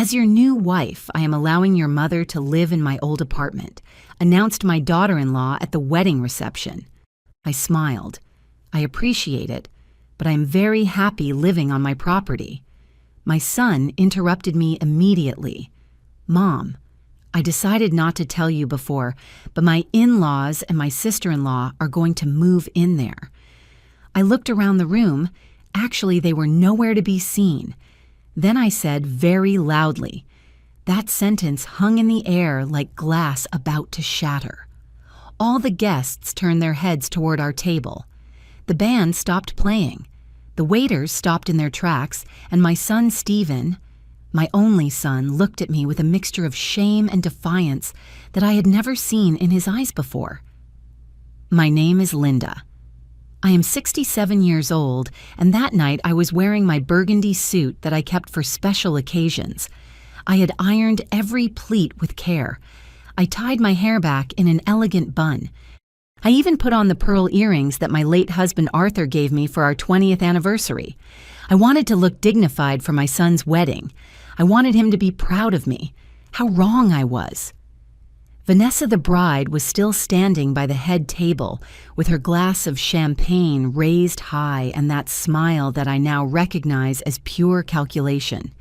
As your new wife, I am allowing your mother to live in my old apartment, announced my daughter-in-law at the wedding reception. I smiled. I appreciate it, but I am very happy living on my property. My son interrupted me immediately. Mom, I decided not to tell you before, but my in-laws and my sister-in-law are going to move in there. I looked around the room. Actually, they were nowhere to be seen. Then I said very loudly. That sentence hung in the air like glass about to shatter. All the guests turned their heads toward our table. The band stopped playing. The waiters stopped in their tracks, and my son Stephen, my only son, looked at me with a mixture of shame and defiance that I had never seen in his eyes before. My name is Linda. I am 67 years old, and that night I was wearing my burgundy suit that I kept for special occasions. I had ironed every pleat with care. I tied my hair back in an elegant bun. I even put on the pearl earrings that my late husband Arthur gave me for our 20th anniversary. I wanted to look dignified for my son's wedding. I wanted him to be proud of me. How wrong I was. Vanessa the bride was still standing by the head table with her glass of champagne raised high and that smile that I now recognize as pure calculation.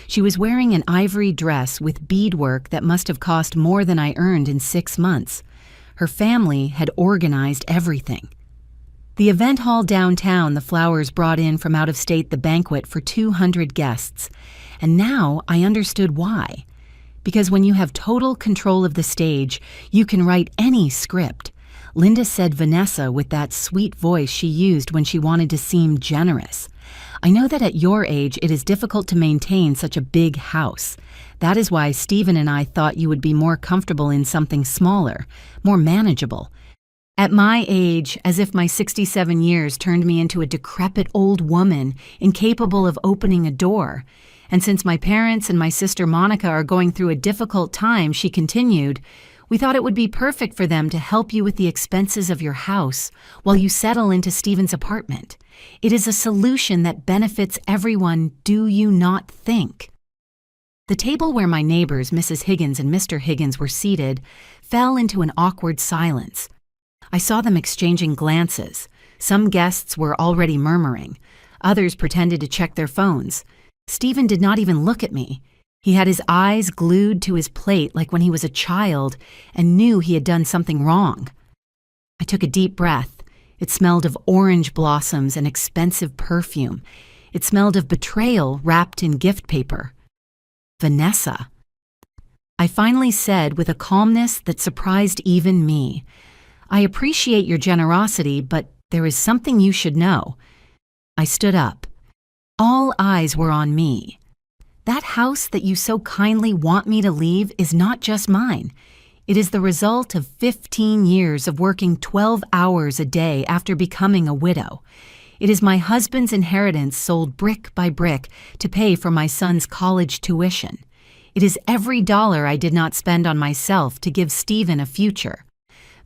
She was wearing an ivory dress with beadwork that must have cost more than I earned in 6 months. Her family had organized everything. The event hall downtown, the Flowers brought in from out of state the banquet for 200 guests. And now I understood why. Because when you have total control of the stage, you can write any script. Linda said Vanessa with that sweet voice she used when she wanted to seem generous. I know that at your age it is difficult to maintain such a big house. That is why Stephen and I thought you would be more comfortable in something smaller, more manageable. At my age, as if my 67 years turned me into a decrepit old woman, incapable of opening a door. And since my parents and my sister Monica are going through a difficult time, she continued, we thought it would be perfect for them to help you with the expenses of your house while you settle into Stephen's apartment. It is a solution that benefits everyone, do you not think? The table where my neighbors, Mrs. Higgins and Mr. Higgins, were seated fell into an awkward silence. I saw them exchanging glances. Some guests were already murmuring. Others pretended to check their phones. Stephen did not even look at me. He had his eyes glued to his plate like when he was a child and knew he had done something wrong. I took a deep breath. It smelled of orange blossoms and expensive perfume. It smelled of betrayal wrapped in gift paper. Vanessa. I finally said with a calmness that surprised even me, I appreciate your generosity, but there is something you should know. I stood up. All eyes were on me. That house that you so kindly want me to leave is not just mine. It is the result of 15 years of working 12 hours a day after becoming a widow. It is my husband's inheritance sold brick by brick to pay for my son's college tuition. It is every dollar I did not spend on myself to give Stephen a future.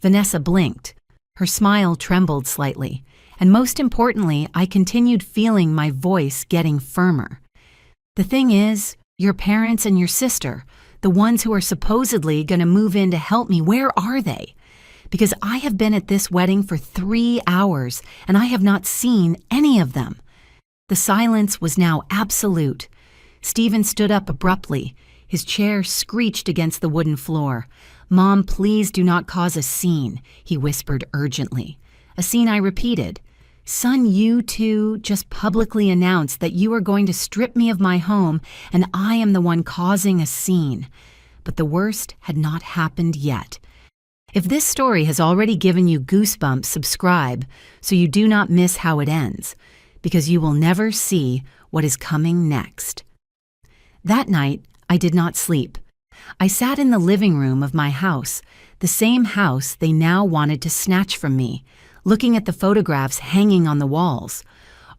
Vanessa blinked. Her smile trembled slightly. And most importantly, I continued feeling my voice getting firmer. The thing is, your parents and your sister, the ones who are supposedly going to move in to help me, where are they? Because I have been at this wedding for 3 hours and I have not seen any of them. The silence was now absolute. Stephen stood up abruptly. His chair screeched against the wooden floor. Mom, please do not cause a scene, he whispered urgently. A scene I repeated. Son, you two just publicly announced that you are going to strip me of my home and I am the one causing a scene. But the worst had not happened yet. If this story has already given you goosebumps, subscribe so you do not miss how it ends, because you will never see what is coming next. That night, I did not sleep. I sat in the living room of my house, the same house they now wanted to snatch from me, looking at the photographs hanging on the walls.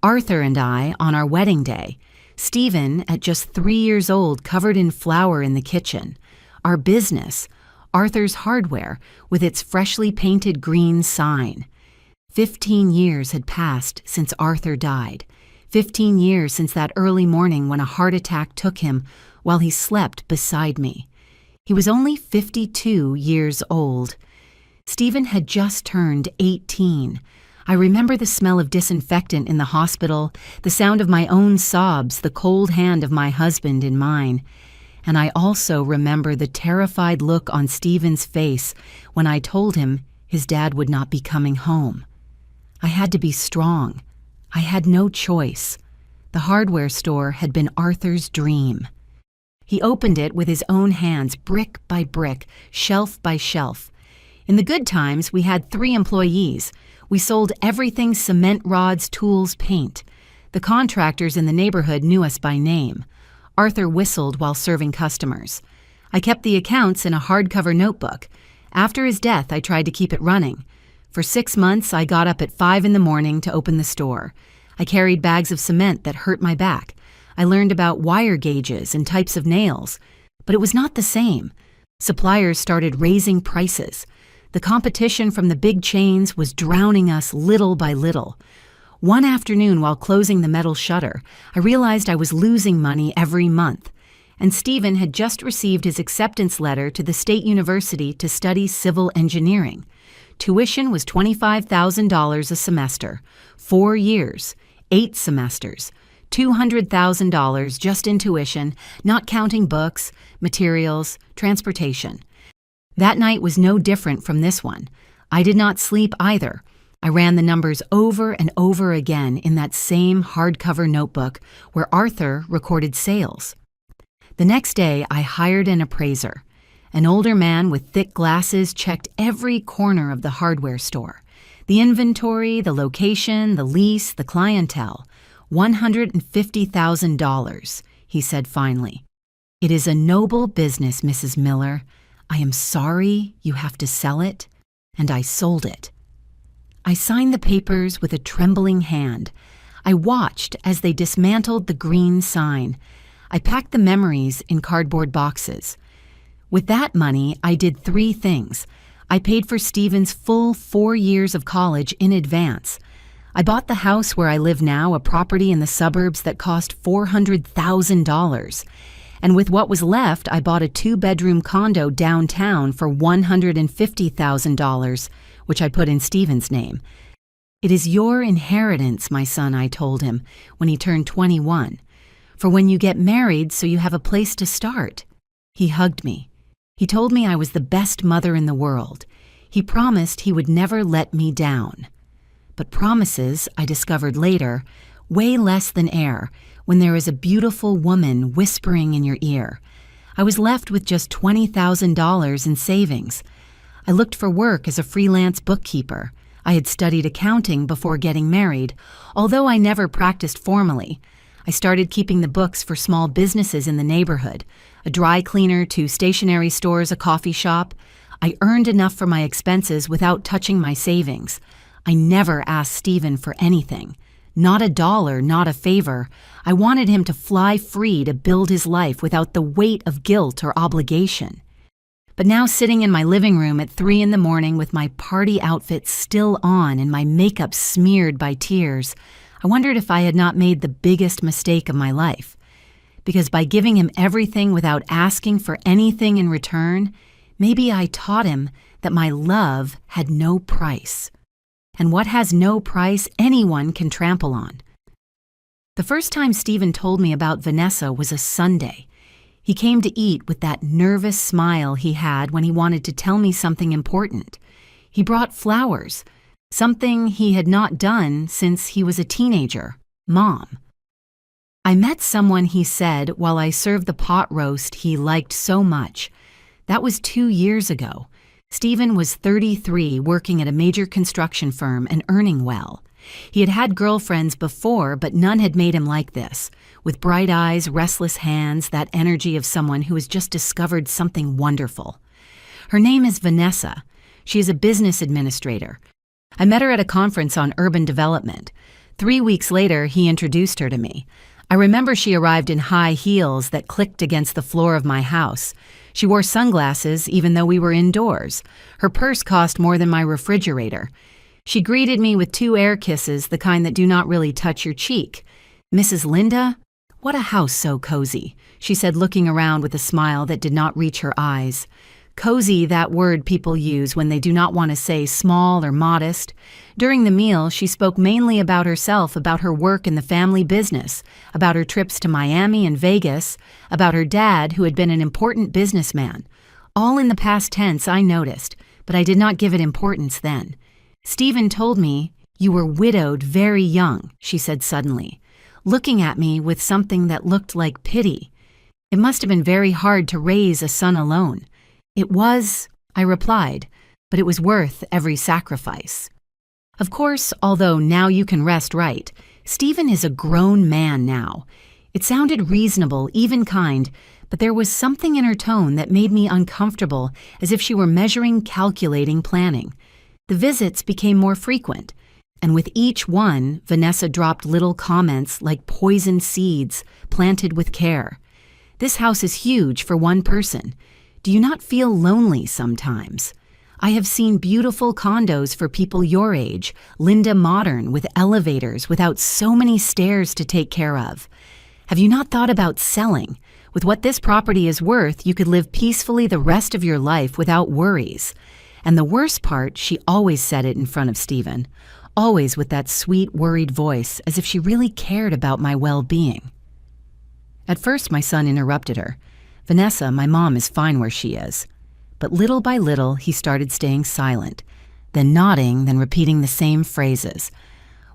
Arthur and I on our wedding day. Stephen, at just 3 years old, covered in flour in the kitchen. Our business, Arthur's Hardware, with its freshly painted green sign. 15 years had passed since Arthur died. 15 years since that early morning when a heart attack took him while he slept beside me. He was only 52 years old. Stephen had just turned 18. I remember the smell of disinfectant in the hospital, the sound of my own sobs, the cold hand of my husband in mine. And I also remember the terrified look on Stephen's face when I told him his dad would not be coming home. I had to be strong. I had no choice. The hardware store had been Arthur's dream. He opened it with his own hands, brick by brick, shelf by shelf. In the good times, we had 3 employees. We sold everything: cement rods, tools, paint. The contractors in the neighborhood knew us by name. Arthur whistled while serving customers. I kept the accounts in a hardcover notebook. After his death, I tried to keep it running. For 6 months, I got up at 5 in the morning to open the store. I carried bags of cement that hurt my back. I learned about wire gauges and types of nails. But it was not the same. Suppliers started raising prices. The competition from the big chains was drowning us little by little. One afternoon, while closing the metal shutter, I realized I was losing money every month. And Stephen had just received his acceptance letter to the State University to study civil engineering. Tuition was $25,000 a semester, 4 years, 8 semesters, $200,000 just in tuition, not counting books, materials, transportation. That night was no different from this one. I did not sleep either. I ran the numbers over and over again in that same hardcover notebook where Arthur recorded sales. The next day, I hired an appraiser. An older man with thick glasses checked every corner of the hardware store. The inventory, the location, the lease, the clientele. $150,000, he said finally. "It is a noble business, Mrs. Miller. I am sorry you have to sell it." And I sold it. I signed the papers with a trembling hand. I watched as they dismantled the green sign. I packed the memories in cardboard boxes. With that money, I did 3 things. I paid for Stephen's full 4 years of college in advance. I bought the house where I live now, a property in the suburbs that cost $400,000. And with what was left, I bought a 2-bedroom condo downtown for $150,000, which I put in Stephen's name. "It is your inheritance, my son," I told him when he turned 21. "For when you get married, so you have a place to start." He hugged me. He told me I was the best mother in the world. He promised he would never let me down. But promises, I discovered later, weigh less than air when there is a beautiful woman whispering in your ear. I was left with just $20,000 in savings. I looked for work as a freelance bookkeeper. I had studied accounting before getting married, although I never practiced formally. I started keeping the books for small businesses in the neighborhood, a dry cleaner to stationery stores, a coffee shop. I earned enough for my expenses without touching my savings. I never asked Stephen for anything. Not a dollar, not a favor. I wanted him to fly free to build his life without the weight of guilt or obligation. But now, sitting in my living room at 3 in the morning with my party outfit still on and my makeup smeared by tears, I wondered if I had not made the biggest mistake of my life. Because by giving him everything without asking for anything in return, maybe I taught him that my love had no price. And what has no price, anyone can trample on. The first time Stephen told me about Vanessa was a Sunday. He came to eat with that nervous smile he had when he wanted to tell me something important. He brought flowers, something he had not done since he was a teenager, Mom. I met someone, he said, while I served the pot roast he liked so much. That was 2 years ago. Stephen was 33, working at a major construction firm and earning well. He had had girlfriends before, but none had made him like this, with bright eyes, restless hands, that energy of someone who has just discovered something wonderful. Her name is Vanessa. She is a business administrator. I met her at a conference on urban development. 3 weeks later, he introduced her to me. I remember she arrived in high heels that clicked against the floor of my house. She wore sunglasses even though we were indoors. Her purse cost more than my refrigerator. She greeted me with 2 air kisses, the kind that do not really touch your cheek. "Mrs. Linda?" "What a house so cozy," she said, looking around with a smile that did not reach her eyes. Cozy, that word people use when they do not want to say small or modest. During the meal, she spoke mainly about herself, about her work in the family business, about her trips to Miami and Vegas, about her dad, who had been an important businessman. All in the past tense, I noticed, but I did not give it importance then. "Stephen told me you were widowed very young," she said suddenly, looking at me with something that looked like pity. "It must have been very hard to raise a son alone." "It was," I replied, "but it was worth every sacrifice." Of course, although now you can rest right, Stephen is a grown man now. It sounded reasonable, even kind, but there was something in her tone that made me uncomfortable, as if she were measuring, calculating, planning. The visits became more frequent, and with each one, Vanessa dropped little comments like poisoned seeds planted with care. "This house is huge for one person. Do you not feel lonely sometimes? I have seen beautiful condos for people your age, Linda modern, with elevators without so many stairs to take care of. Have you not thought about selling? With what this property is worth, you could live peacefully the rest of your life without worries." And the worst part, she always said it in front of Stephen, always with that sweet, worried voice, as if she really cared about my well-being. At first, my son interrupted her. "Vanessa, my mom is fine where she is." But little by little, he started staying silent, then nodding, then repeating the same phrases.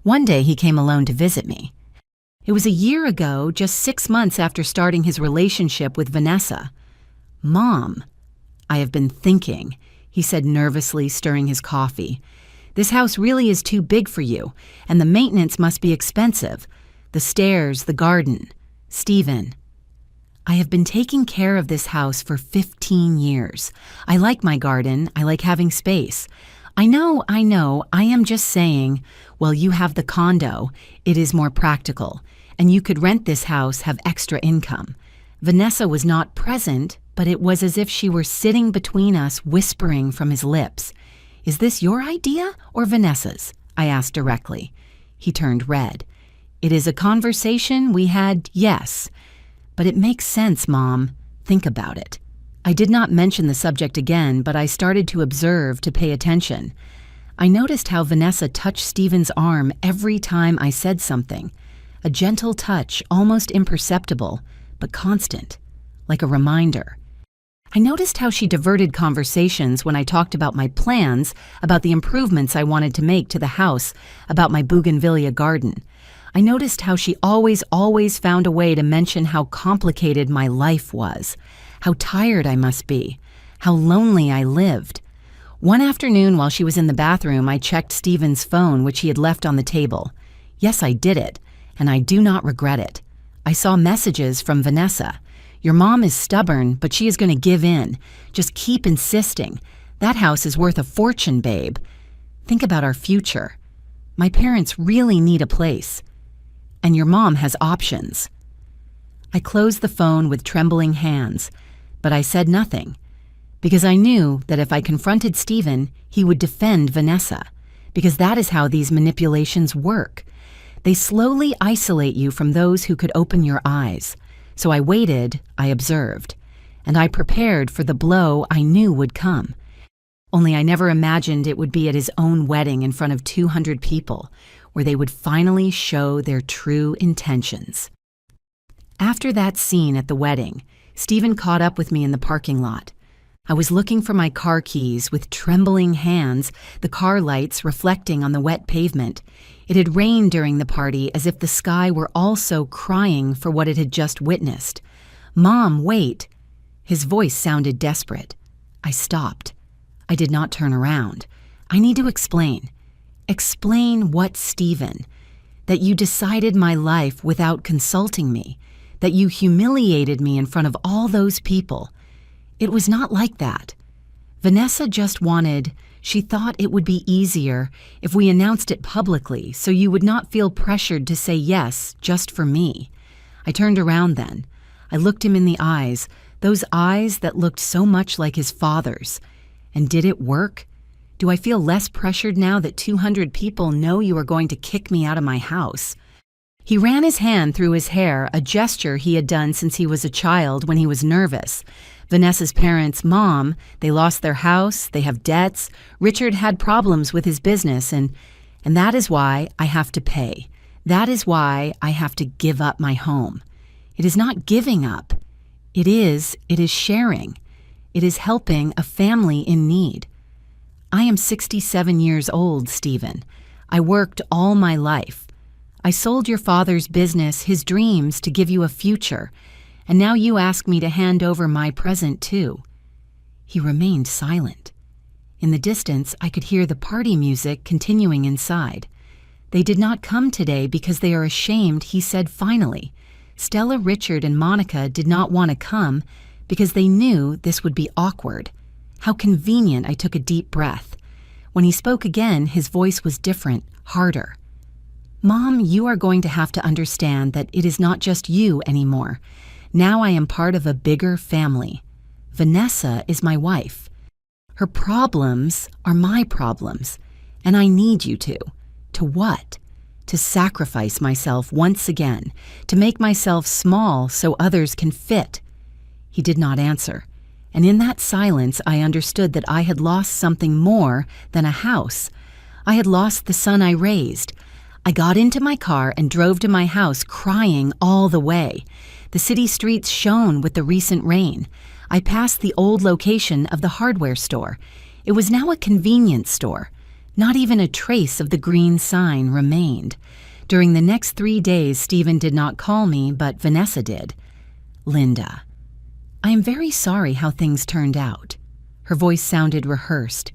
One day, he came alone to visit me. It was a year ago, just 6 months after starting his relationship with Vanessa. "Mom, I have been thinking," he said nervously, stirring his coffee. "This house really is too big for you, and the maintenance must be expensive. The stairs, the garden. Stephen, I have been taking care of this house for 15 years. I like my garden. I like having space. I know, I am just saying, well, you have the condo. It is more practical, and you could rent this house, have extra income." Vanessa was not present, but it was as if she were sitting between us, whispering from his lips. "Is this your idea or Vanessa's?" I asked directly. He turned red. "It is a conversation we had, yes. But it makes sense, Mom. Think about it." I did not mention the subject again, but I started to observe, to pay attention. I noticed how Vanessa touched Stephen's arm every time I said something. A gentle touch, almost imperceptible, but constant, like a reminder. I noticed how she diverted conversations when I talked about my plans, about the improvements I wanted to make to the house, about my bougainvillea garden. I noticed how she always found a way to mention how complicated my life was, how tired I must be, how lonely I lived. One afternoon while she was in the bathroom, I checked Stephen's phone, which he had left on the table. Yes, I did it, and I do not regret it. I saw messages from Vanessa. "Your mom is stubborn, but she is going to give in. Just keep insisting. That house is worth a fortune, babe. Think about our future. My parents really need a place. And your mom has options." I closed the phone with trembling hands, but I said nothing, because I knew that if I confronted Stephen, he would defend Vanessa, because that is how these manipulations work. They slowly isolate you from those who could open your eyes. So I waited, I observed, and I prepared for the blow I knew would come. Only I never imagined it would be at his own wedding in front of 200 people, where they would finally show their true intentions. After that scene at the wedding, Stephen caught up with me in the parking lot. I was looking for my car keys with trembling hands, the car lights reflecting on the wet pavement. It had rained during the party, as if the sky were also crying for what it had just witnessed. "Mom, wait." His voice sounded desperate. I stopped. I did not turn around. "I need to explain." "Explain what, Stephen? That you decided my life without consulting me, that you humiliated me in front of all those people. It was not like that. Vanessa just wanted, she thought it would be easier if we announced it publicly so you would not feel pressured to say yes just for me." I turned around then. I looked him in the eyes, those eyes that looked so much like his father's. And did it work? Do I feel less pressured now that 200 people know you are going to kick me out of my house? He ran his hand through his hair, a gesture he had done since he was a child when he was nervous. Vanessa's parents, Mom, they lost their house, they have debts. Richard had problems with his business, and that is why I have to pay. That is why I have to give up my home. It is not giving up. It is sharing. It is helping a family in need. I am 67 years old, Stephen. I worked all my life. I sold your father's business, his dreams, to give you a future, and now you ask me to hand over my present too. He remained silent. In the distance, I could hear the party music continuing inside. They did not come today because they are ashamed, he said finally. Stella, Richard, and Monica did not want to come because they knew this would be awkward. How convenient. I took a deep breath. When he spoke again, his voice was different, harder. Mom, you are going to have to understand that it is not just you anymore. Now I am part of a bigger family. Vanessa is my wife. Her problems are my problems, and I need you to. To what? To sacrifice myself once again, to make myself small so others can fit. He did not answer, and in that silence I understood that I had lost something more than a house. I had lost the son I raised. I got into my car and drove to my house crying all the way. The city streets shone with the recent rain. I passed the old location of the hardware store. It was now a convenience store. Not even a trace of the green sign remained. During the next 3 days, Stephen did not call me, but Vanessa did. Linda. I am very sorry how things turned out. Her voice sounded rehearsed.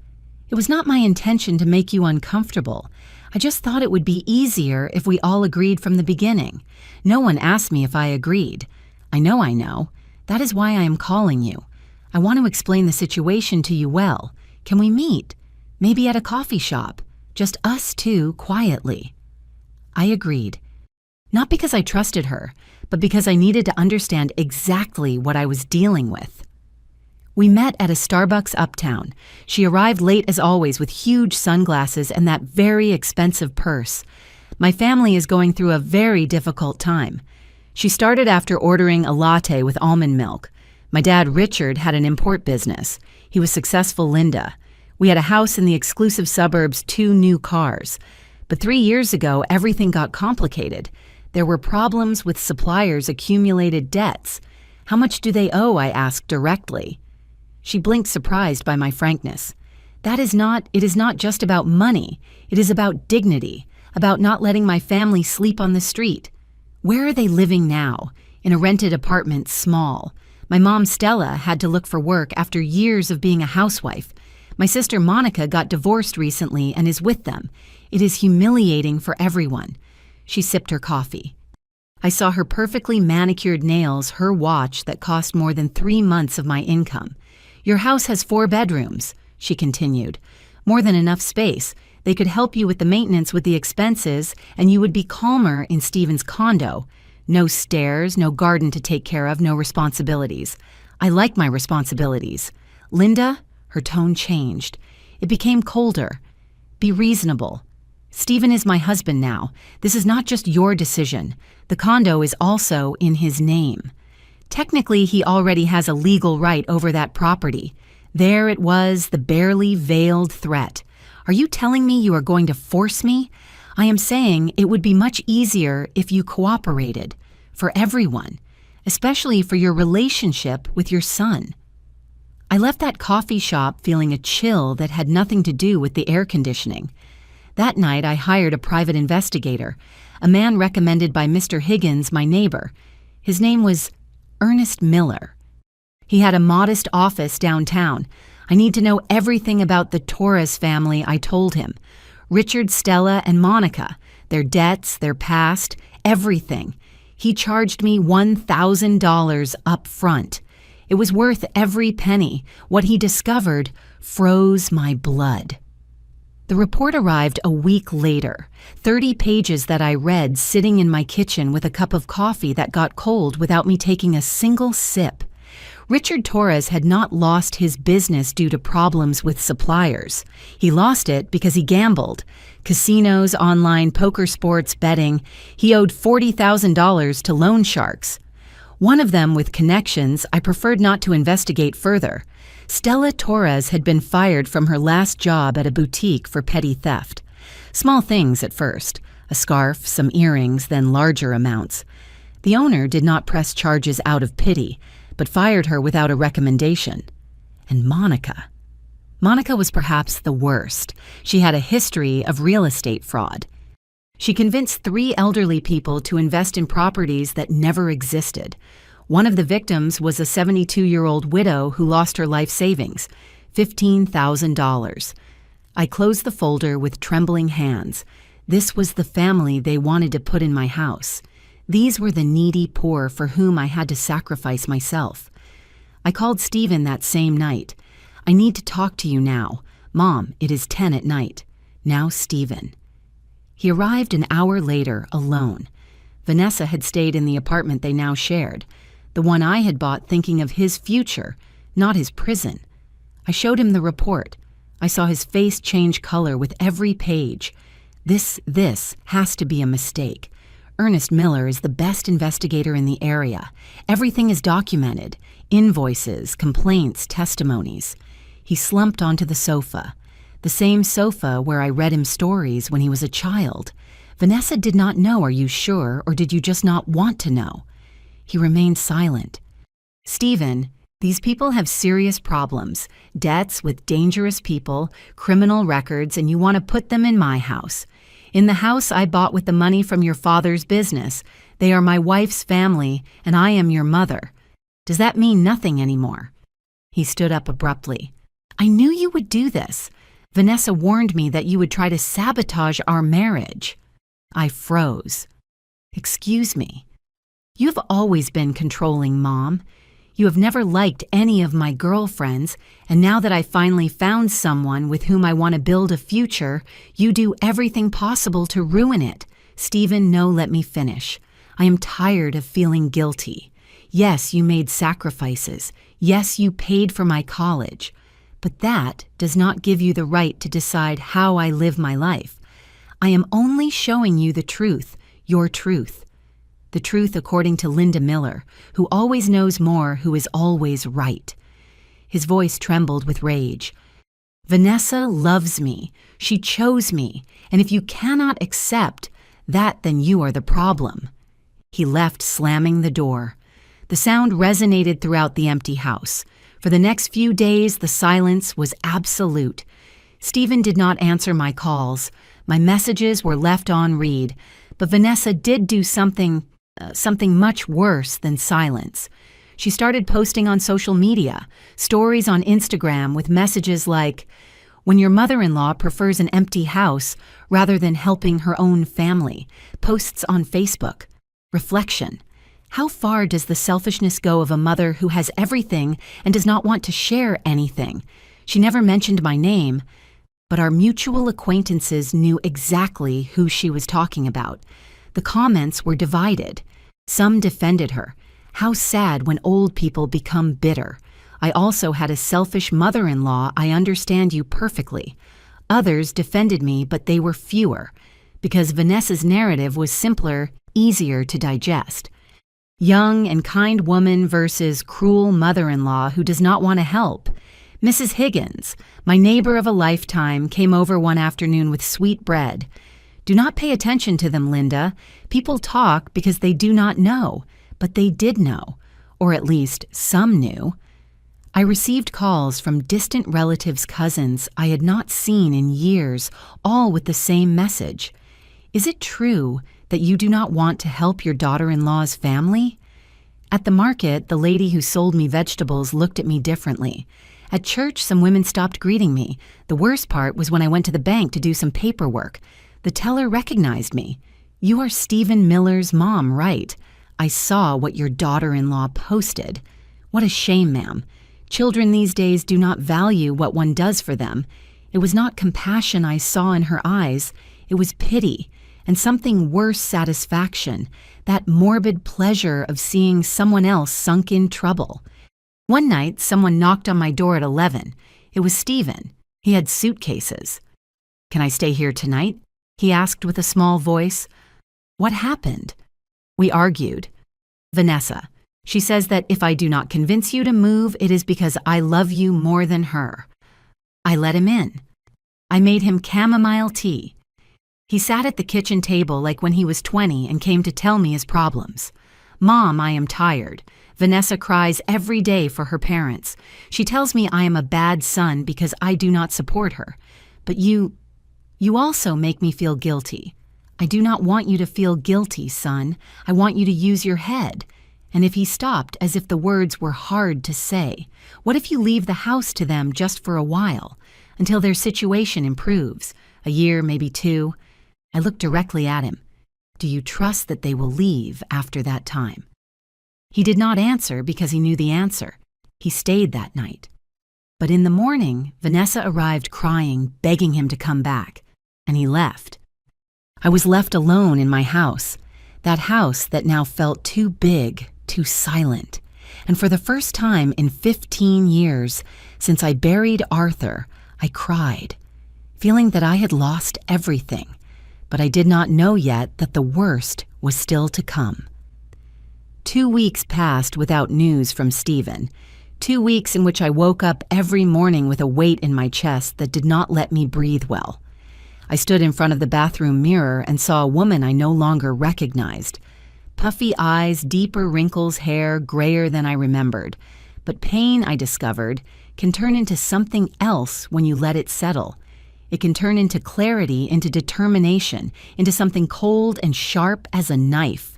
It was not my intention to make you uncomfortable. I just thought it would be easier if we all agreed from the beginning. No one asked me if I agreed. I know. That is why I am calling you. I want to explain the situation to you well. Can we meet? Maybe at a coffee shop. Just us two, quietly. I agreed. Not because I trusted her, but because I needed to understand exactly what I was dealing with. We met at a Starbucks uptown. She arrived late as always with huge sunglasses and that very expensive purse. My family is going through a very difficult time. She started after ordering a latte with almond milk. My dad, Richard, had an import business. He was successful, Linda. We had a house in the exclusive suburbs, 2 new cars. But 3 years ago, everything got complicated. There were problems with suppliers, accumulated debts. How much do they owe? I asked directly. She blinked, surprised by my frankness. It is not just about money. It is about dignity, about not letting my family sleep on the street. Where are they living now? In a rented apartment, small. My mom, Stella, had to look for work after years of being a housewife. My sister, Monica, got divorced recently and is with them. It is humiliating for everyone. She sipped her coffee. I saw her perfectly manicured nails, her watch that cost more than 3 months of my income. Your house has 4 bedrooms, she continued. More than enough space. They could help you with the maintenance, with the expenses, and you would be calmer in Stephen's condo. No stairs, no garden to take care of, no responsibilities. I like my responsibilities. Linda, her tone changed. It became colder. Be reasonable. Stephen is my husband now. This is not just your decision. The condo is also in his name. Technically, he already has a legal right over that property. There it was, the barely veiled threat. Are you telling me you are going to force me? I am saying it would be much easier if you cooperated. For everyone. Especially for your relationship with your son. I left that coffee shop feeling a chill that had nothing to do with the air conditioning. That night, I hired a private investigator, a man recommended by Mr. Higgins, my neighbor. His name was Ernest Miller. He had a modest office downtown. I need to know everything about the Torres family, I told him. Richard, Stella, and Monica, their debts, their past, everything. He charged me $1,000 up front. It was worth every penny. What he discovered froze my blood. The report arrived a week later, 30 pages that I read sitting in my kitchen with a cup of coffee that got cold without me taking a single sip. Richard Torres had not lost his business due to problems with suppliers. He lost it because he gambled. Casinos, online poker sports, betting. He owed $40,000 to loan sharks. One of them with connections I preferred not to investigate further. Stella Torres had been fired from her last job at a boutique for petty theft. Small things at first, a scarf, some earrings, then larger amounts. The owner did not press charges out of pity, but fired her without a recommendation. And Monica. Monica was perhaps the worst. She had a history of real estate fraud. She convinced 3 elderly people to invest in properties that never existed. One of the victims was a 72-year-old widow who lost her life savings, $15,000. I closed the folder with trembling hands. This was the family they wanted to put in my house. These were the needy poor for whom I had to sacrifice myself. I called Stephen that same night. I need to talk to you now. Mom, it is 10 at night. Now, Stephen. He arrived an hour later, alone. Vanessa had stayed in the apartment they now shared, the one I had bought thinking of his future, not his prison. I showed him the report. I saw his face change color with every page. This has to be a mistake. Ernest Miller is the best investigator in the area. Everything is documented. Invoices, complaints, testimonies. He slumped onto the sofa. The same sofa where I read him stories when he was a child. Vanessa did not know, are you sure, or did you just not want to know? He remained silent. Stephen, these people have serious problems, debts with dangerous people, criminal records, and you want to put them in my house. In the house I bought with the money from your father's business. They are my wife's family, and I am your mother. Does that mean nothing anymore? He stood up abruptly. I knew you would do this. Vanessa warned me that you would try to sabotage our marriage. I froze. Excuse me. You have always been controlling, Mom. You have never liked any of my girlfriends, and now that I finally found someone with whom I want to build a future, you do everything possible to ruin it. Stephen, no, let me finish. I am tired of feeling guilty. Yes, you made sacrifices. Yes, you paid for my college. But that does not give you the right to decide how I live my life. I am only showing you the truth, your truth. The truth according to Linda Miller, who always knows more, who is always right. His voice trembled with rage. Vanessa loves me. She chose me. And if you cannot accept that, then you are the problem. He left, slamming the door. The sound resonated throughout the empty house. For the next few days, the silence was absolute. Stephen did not answer my calls. My messages were left on read. But Vanessa did do something much worse than silence. She started posting on social media, stories on Instagram with messages like, when your mother-in-law prefers an empty house rather than helping her own family. Posts on Facebook. Reflection. How far does the selfishness go of a mother who has everything and does not want to share anything? She never mentioned my name, but our mutual acquaintances knew exactly who she was talking about. The comments were divided. Some defended her. How sad when old people become bitter. I also had a selfish mother-in-law. I understand you perfectly. Others defended me, but they were fewer, because Vanessa's narrative was simpler, easier to digest. Young and kind woman versus cruel mother-in-law who does not want to help. Mrs. Higgins, my neighbor of a lifetime, came over one afternoon with sweet bread. Do not pay attention to them, Linda. People talk because they do not know, but they did know, or at least some knew. I received calls from distant relatives' cousins I had not seen in years, all with the same message. Is it true that you do not want to help your daughter-in-law's family? At the market, the lady who sold me vegetables looked at me differently. At church, some women stopped greeting me. The worst part was when I went to the bank to do some paperwork. The teller recognized me. You are Stephen Miller's mom, right? I saw what your daughter-in-law posted. What a shame, ma'am. Children these days do not value what one does for them. It was not compassion I saw in her eyes. It was pity, and something worse, satisfaction, that morbid pleasure of seeing someone else sunk in trouble. One night, someone knocked on my door at 11. It was Stephen. He had suitcases. "Can I stay here tonight?" he asked with a small voice. "What happened?" We argued. "Vanessa. She says that if I do not convince you to move, it is because I love you more than her." I let him in. I made him chamomile tea. He sat at the kitchen table like when he was 20 and came to tell me his problems. "Mom, I am tired. Vanessa cries every day for her parents. She tells me I am a bad son because I do not support her. But you also make me feel guilty. I do not want you to feel guilty, son. I want you to use your head." And if he stopped as if the words were hard to say, "What if you leave the house to them just for a while, until their situation improves, a year, maybe 2? I looked directly at him. "Do you trust that they will leave after that time?" He did not answer because he knew the answer. He stayed that night. But in the morning, Vanessa arrived crying, begging him to come back, and he left. I was left alone in my house, that house that now felt too big, too silent. And for the first time in 15 years, since I buried Arthur, I cried, feeling that I had lost everything. But I did not know yet that the worst was still to come. 2 weeks passed without news from Stephen. 2 weeks in which I woke up every morning with a weight in my chest that did not let me breathe well. I stood in front of the bathroom mirror and saw a woman I no longer recognized. Puffy eyes, deeper wrinkles, hair grayer than I remembered. But pain, I discovered, can turn into something else when you let it settle. It can turn into clarity, into determination, into something cold and sharp as a knife.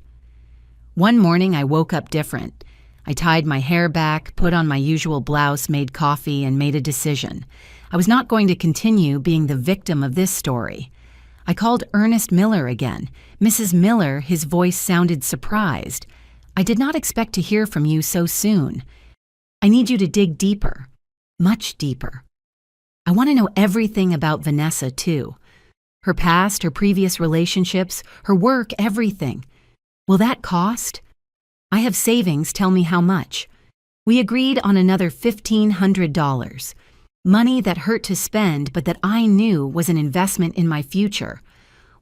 One morning I woke up different. I tied my hair back, put on my usual blouse, made coffee, and made a decision. I was not going to continue being the victim of this story. I called Ernest Miller again. "Mrs. Miller," his voice sounded surprised. "I did not expect to hear from you so soon. I need you to dig deeper, much deeper. I want to know everything about Vanessa, too. Her past, her previous relationships, her work, everything. Will that cost? I have savings, tell me how much." We agreed on another $1,500. Money that hurt to spend, but that I knew was an investment in my future.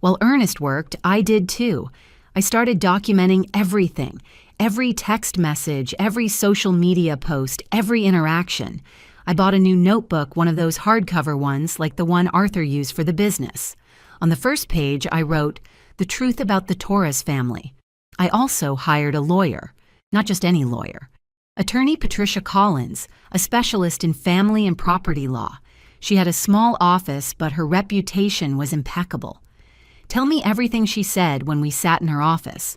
While Ernest worked, I did too. I started documenting everything, every text message, every social media post, every interaction. I bought a new notebook, one of those hardcover ones like the one Arthur used for the business. On the first page, I wrote, "The truth about the Torres family." I also hired a lawyer, not just any lawyer. Attorney Patricia Collins, a specialist in family and property law. She had a small office, but her reputation was impeccable. "Tell me everything she said when we sat in her office."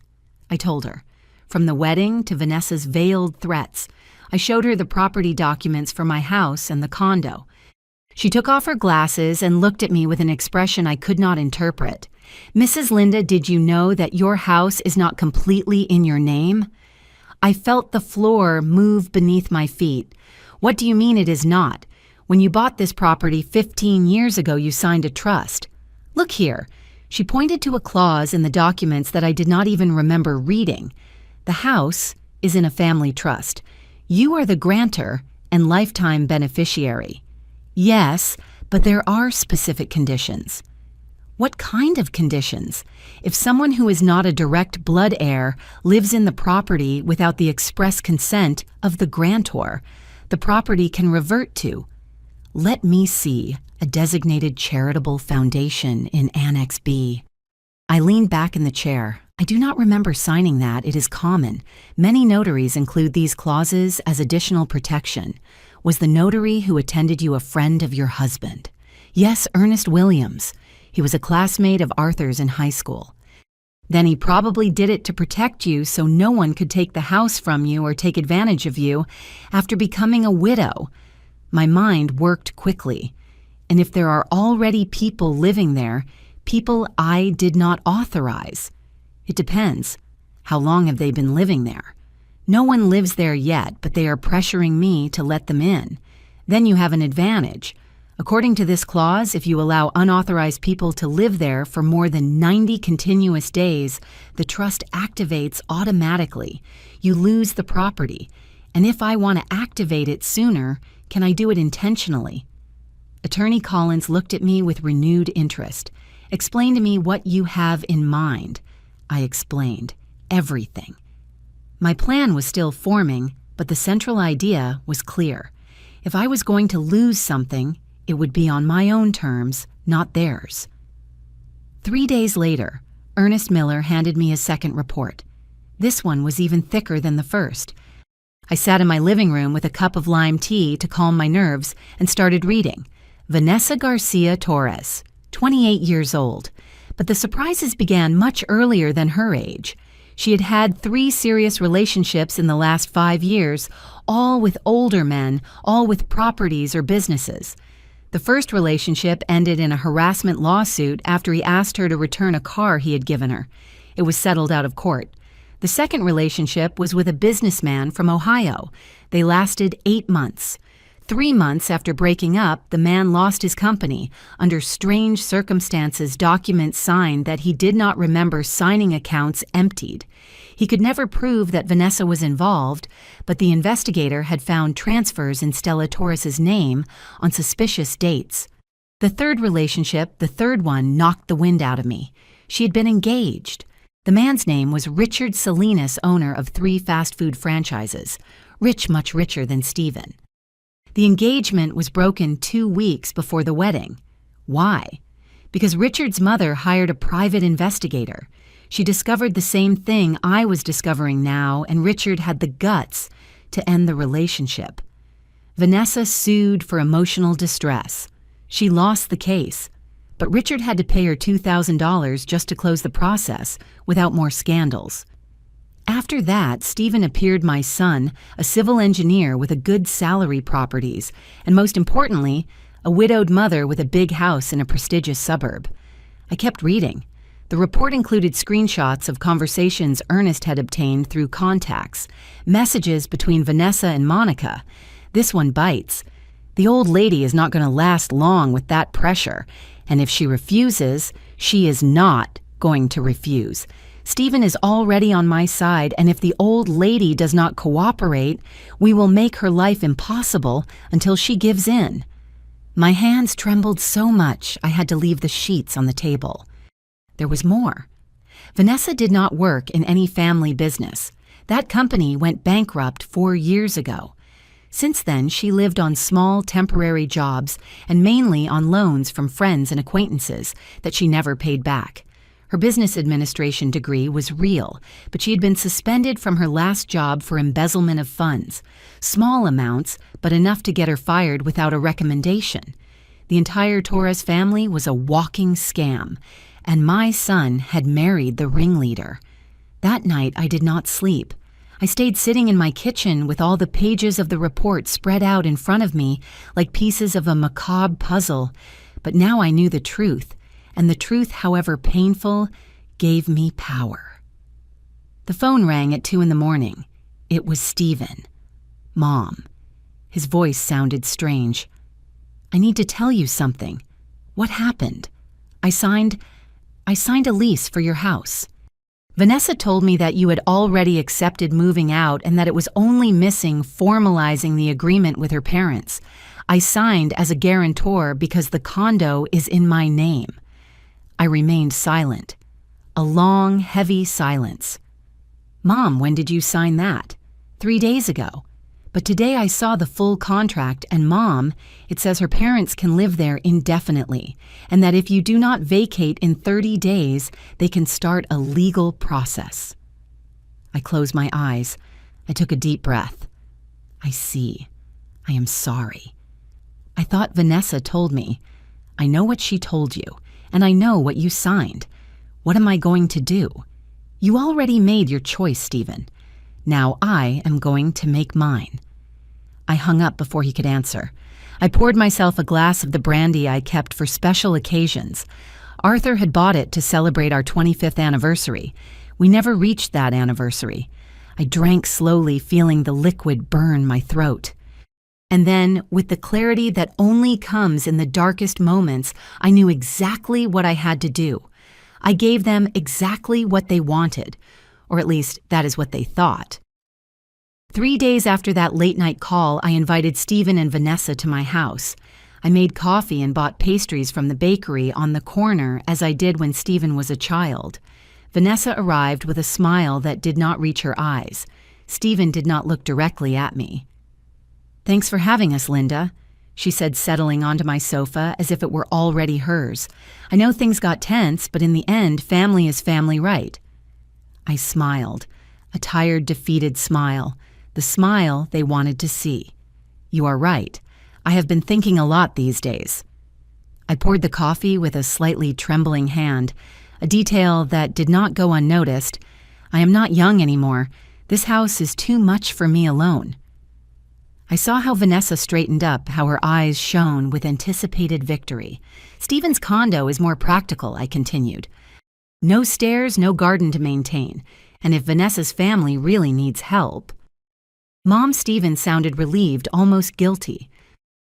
I told her, from the wedding to Vanessa's veiled threats. I showed her the property documents for my house and the condo. She took off her glasses and looked at me with an expression I could not interpret. "Mrs. Linda, did you know that your house is not completely in your name?" I felt the floor move beneath my feet. "What do you mean it is not? When you bought this property 15 years ago, you signed a trust. Look here." She pointed to a clause in the documents that I did not even remember reading. "The house is in a family trust. You are the grantor and lifetime beneficiary." "Yes, but there are specific conditions." "What kind of conditions? If someone who is not a direct blood heir lives in the property without the express consent of the grantor, the property can revert to, let me see, a designated charitable foundation in Annex B." I leaned back in the chair. "I do not remember signing that. It is common. Many notaries include these clauses as additional protection. Was the notary who attended you a friend of your husband?" "Yes, Ernest Williams. He was a classmate of Arthur's in high school." "Then he probably did it to protect you so no one could take the house from you or take advantage of you after becoming a widow." My mind worked quickly. "And if there are already people living there, people I did not authorize?" "It depends. How long have they been living there?" "No one lives there yet, but they are pressuring me to let them in. Then you have an advantage. According to this clause, if you allow unauthorized people to live there for more than 90 continuous days, the trust activates automatically. You lose the property. And if I want to activate it sooner, can I do it intentionally? Attorney Collins looked at me with renewed interest. Explain to me what you have in mind. I explained. Everything. My plan was still forming, but the central idea was clear. If I was going to lose something, it would be on my own terms, not theirs. 3 days later, Ernest Miller handed me his second report. This one was even thicker than the first. I sat in my living room with a cup of lime tea to calm my nerves and started reading. Vanessa Garcia Torres, 28 years old. But the surprises began much earlier than her age. She had had 3 serious relationships in the last 5 years, all with older men, all with properties or businesses. The first relationship ended in a harassment lawsuit after he asked her to return a car he had given her. It was settled out of court. The second relationship was with a businessman from Ohio. They lasted 8 months. 3 months after breaking up, the man lost his company. Under strange circumstances, documents signed that he did not remember signing accounts emptied. He could never prove that Vanessa was involved, but the investigator had found transfers in Stella Torres's name on suspicious dates. The third relationship, the third one, knocked the wind out of me. She had been engaged. The man's name was Richard Salinas, owner of 3 fast food franchises. Rich, much richer than Stephen. The engagement was broken 2 weeks before the wedding. Why? Because Richard's mother hired a private investigator. She discovered the same thing I was discovering now, and Richard had the guts to end the relationship. Vanessa sued for emotional distress. She lost the case, but Richard had to pay her $2,000 just to close the process without more scandals. After that, Stephen appeared my son, a civil engineer with a good salary properties, and most importantly, a widowed mother with a big house in a prestigious suburb. I kept reading. The report included screenshots of conversations Ernest had obtained through contacts, messages between Vanessa and Monica. This one bites. The old lady is not going to last long with that pressure, and if she refuses, she is not going to refuse. Stephen is already on my side, and if the old lady does not cooperate, we will make her life impossible until she gives in. My hands trembled so much I had to leave the sheets on the table. There was more. Vanessa did not work in any family business. That company went bankrupt 4 years ago. Since then, she lived on small temporary jobs and mainly on loans from friends and acquaintances that she never paid back. Her business administration degree was real, but she had been suspended from her last job for embezzlement of funds. Small amounts, but enough to get her fired without a recommendation. The entire Torres family was a walking scam, and my son had married the ringleader. That night, I did not sleep. I stayed sitting in my kitchen with all the pages of the report spread out in front of me like pieces of a macabre puzzle. But now I knew the truth. And the truth, however painful, gave me power. The phone rang at 2 a.m. It was Stephen. Mom. His voice sounded strange. I need to tell you something. What happened? I signed a lease for your house. Vanessa told me that you had already accepted moving out and that it was only missing formalizing the agreement with her parents. I signed as a guarantor because the condo is in my name. I remained silent. A long, heavy silence. Mom, when did you sign that? 3 days ago. But today I saw the full contract, and Mom, it says her parents can live there indefinitely, and that if you do not vacate in 30 days, they can start a legal process. I closed my eyes. I took a deep breath. I see. I am sorry. I thought Vanessa told me. I know what she told you. And I know what you signed. What am I going to do? You already made your choice, Stephen. Now I am going to make mine. I hung up before he could answer. I poured myself a glass of the brandy I kept for special occasions. Arthur had bought it to celebrate our 25th anniversary. We never reached that anniversary. I drank slowly, feeling the liquid burn my throat. And then, with the clarity that only comes in the darkest moments, I knew exactly what I had to do. I gave them exactly what they wanted, or at least that is what they thought. 3 days after that late-night call, I invited Stephen and Vanessa to my house. I made coffee and bought pastries from the bakery on the corner as I did when Stephen was a child. Vanessa arrived with a smile that did not reach her eyes. Stephen did not look directly at me. "Thanks for having us, Linda," she said, settling onto my sofa as if it were already hers. "I know things got tense, but in the end, family is family, right?" I smiled, a tired, defeated smile, the smile they wanted to see. "You are right. I have been thinking a lot these days." I poured the coffee with a slightly trembling hand, a detail that did not go unnoticed. I am not young anymore. This house is too much for me alone. I saw how Vanessa straightened up, how her eyes shone with anticipated victory. "Stephen's condo is more practical," I continued. "No stairs, no garden to maintain. And if Vanessa's family really needs help..." Mom Stephen sounded relieved, almost guilty.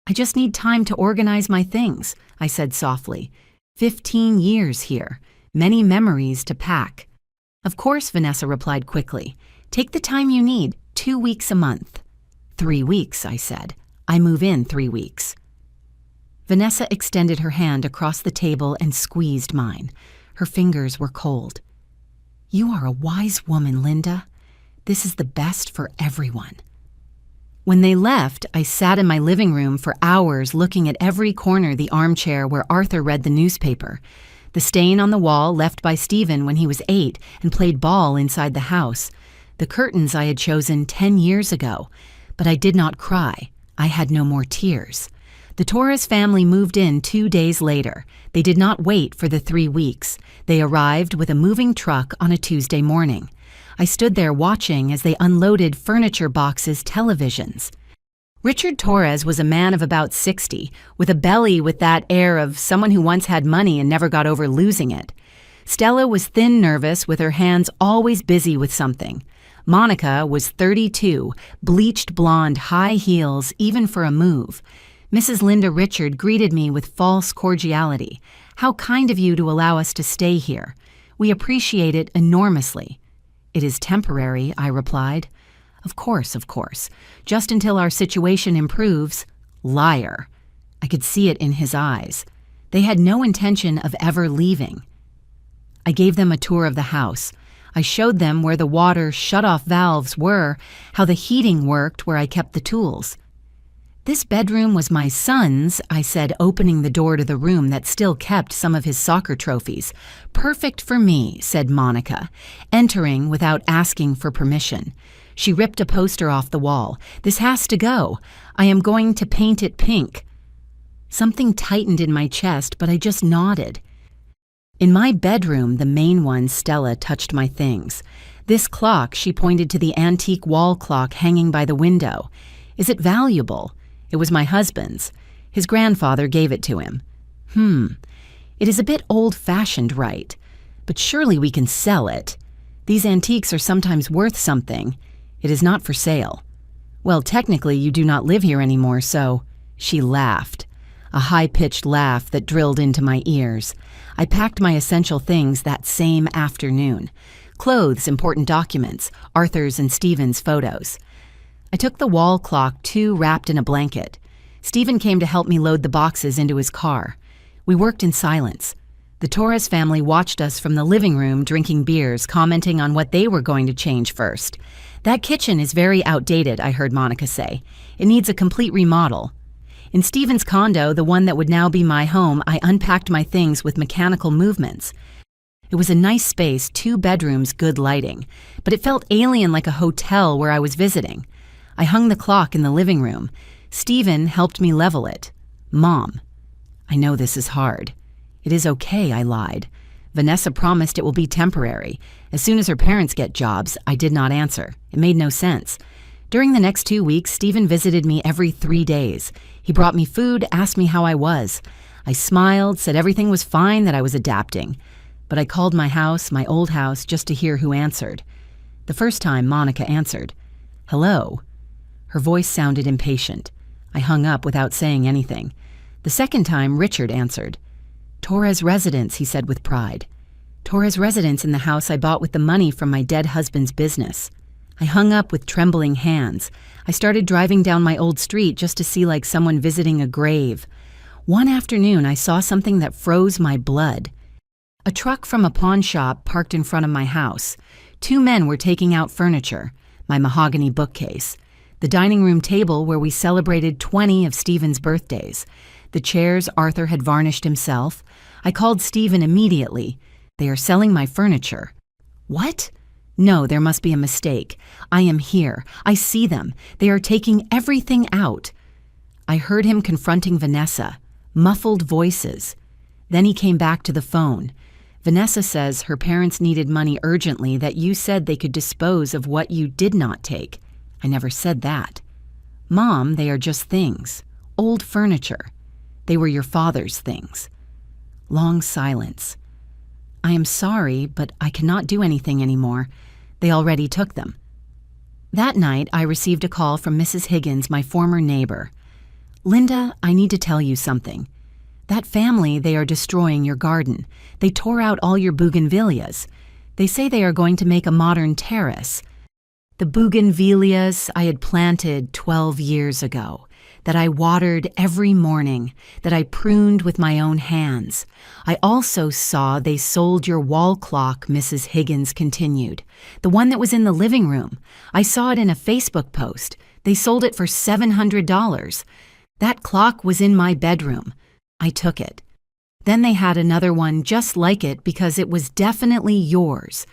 "I just need time to organize my things," I said softly. 15 years here, many memories to pack. "Of course," Vanessa replied quickly. "Take the time you need, 2 weeks a month." 3 weeks, I said. "I move in 3 weeks." Vanessa extended her hand across the table and squeezed mine. Her fingers were cold. "You are a wise woman, Linda. This is the best for everyone." When they left, I sat in my living room for hours looking at every corner the armchair where Arthur read the newspaper, the stain on the wall left by Stephen when he was 8 and played ball inside the house, the curtains I had chosen 10 years ago. But I did not cry. I had no more tears. The Torres family moved in 2 days later. They did not wait for the 3 weeks. They arrived with a moving truck on a Tuesday morning. I stood there watching as they unloaded furniture boxes, televisions. Richard Torres was a man of about 60, with a belly with that air of someone who once had money and never got over losing it. Stella was thin, nervous, with her hands always busy with something. Monica was 32, bleached blonde, high heels, even for a move. Mrs. Linda Richard greeted me with false cordiality. "How kind of you to allow us to stay here. We appreciate it enormously." "It is temporary," I replied. Of course. Just until our situation improves." Liar. I could see it in his eyes. They had no intention of ever leaving. I gave them a tour of the house. I showed them where the water shut-off valves were, how the heating worked where I kept the tools. "This bedroom was my son's," I said, opening the door to the room that still kept some of his soccer trophies. "Perfect for me," said Monica, entering without asking for permission. She ripped a poster off the wall. "This has to go. I am going to paint it pink." Something tightened in my chest, but I just nodded. In my bedroom, the main one, Stella touched my things. "This clock," she pointed to the antique wall clock hanging by the window. "Is it valuable?" "It was my husband's. His grandfather gave it to him." It is a bit old-fashioned, right? But surely we can sell it. These antiques are sometimes worth something. It is not for sale." "Well, technically you do not live here anymore, so..." She laughed. A high-pitched laugh that drilled into my ears. I packed my essential things that same afternoon. Clothes, important documents, Arthur's and Stephen's photos. I took the wall clock too, wrapped in a blanket. Stephen came to help me load the boxes into his car. We worked in silence. The Torres family watched us from the living room drinking beers, commenting on what they were going to change first. "That kitchen is very outdated," I heard Monica say. "It needs a complete remodel." In Stephen's condo, the one that would now be my home, I unpacked my things with mechanical movements. It was a nice space, 2 bedrooms, good lighting, but it felt alien, like a hotel where I was visiting. I hung the clock in the living room. Stephen helped me level it. "Mom, I know this is hard." "It is okay," I lied. "Vanessa promised it will be temporary. As soon as her parents get jobs." I did not answer. It made no sense. During the next 2 weeks, Stephen visited me every 3 days. He brought me food, asked me how I was. I smiled, said everything was fine, that I was adapting. But I called my house, my old house, just to hear who answered. The first time, Monica answered. "Hello." Her voice sounded impatient. I hung up without saying anything. The second time, Richard answered. "Torres residence," he said with pride. "Torres residence in the house I bought with the money from my dead husband's business." I hung up with trembling hands. I started driving down my old street just to see like someone visiting a grave. One afternoon, I saw something that froze my blood. A truck from a pawn shop parked in front of my house. 2 men were taking out furniture, my mahogany bookcase, the dining room table where we celebrated 20 of Stephen's birthdays, the chairs Arthur had varnished himself. I called Stephen immediately. They are selling my furniture. What? No, there must be a mistake. I am here. I see them. They are taking everything out. I heard him confronting Vanessa, muffled voices. Then he came back to the phone. Vanessa says her parents needed money urgently, that you said they could dispose of what you did not take. I never said that. Mom, they are just things. Old furniture. They were your father's things. Long silence. I am sorry, but I cannot do anything anymore. They already took them. That night, I received a call from Mrs. Higgins, my former neighbor. Linda, I need to tell you something. That family, they are destroying your garden. They tore out all your bougainvilleas. They say they are going to make a modern terrace. The bougainvilleas I had planted 12 years ago, that I watered every morning, that I pruned with my own hands. I also saw they sold your wall clock, Mrs. Higgins continued, the one that was in the living room. I saw it in a Facebook post. They sold it for $700. That clock was in my bedroom. I took it. Then they had another one just like it because it was definitely yours.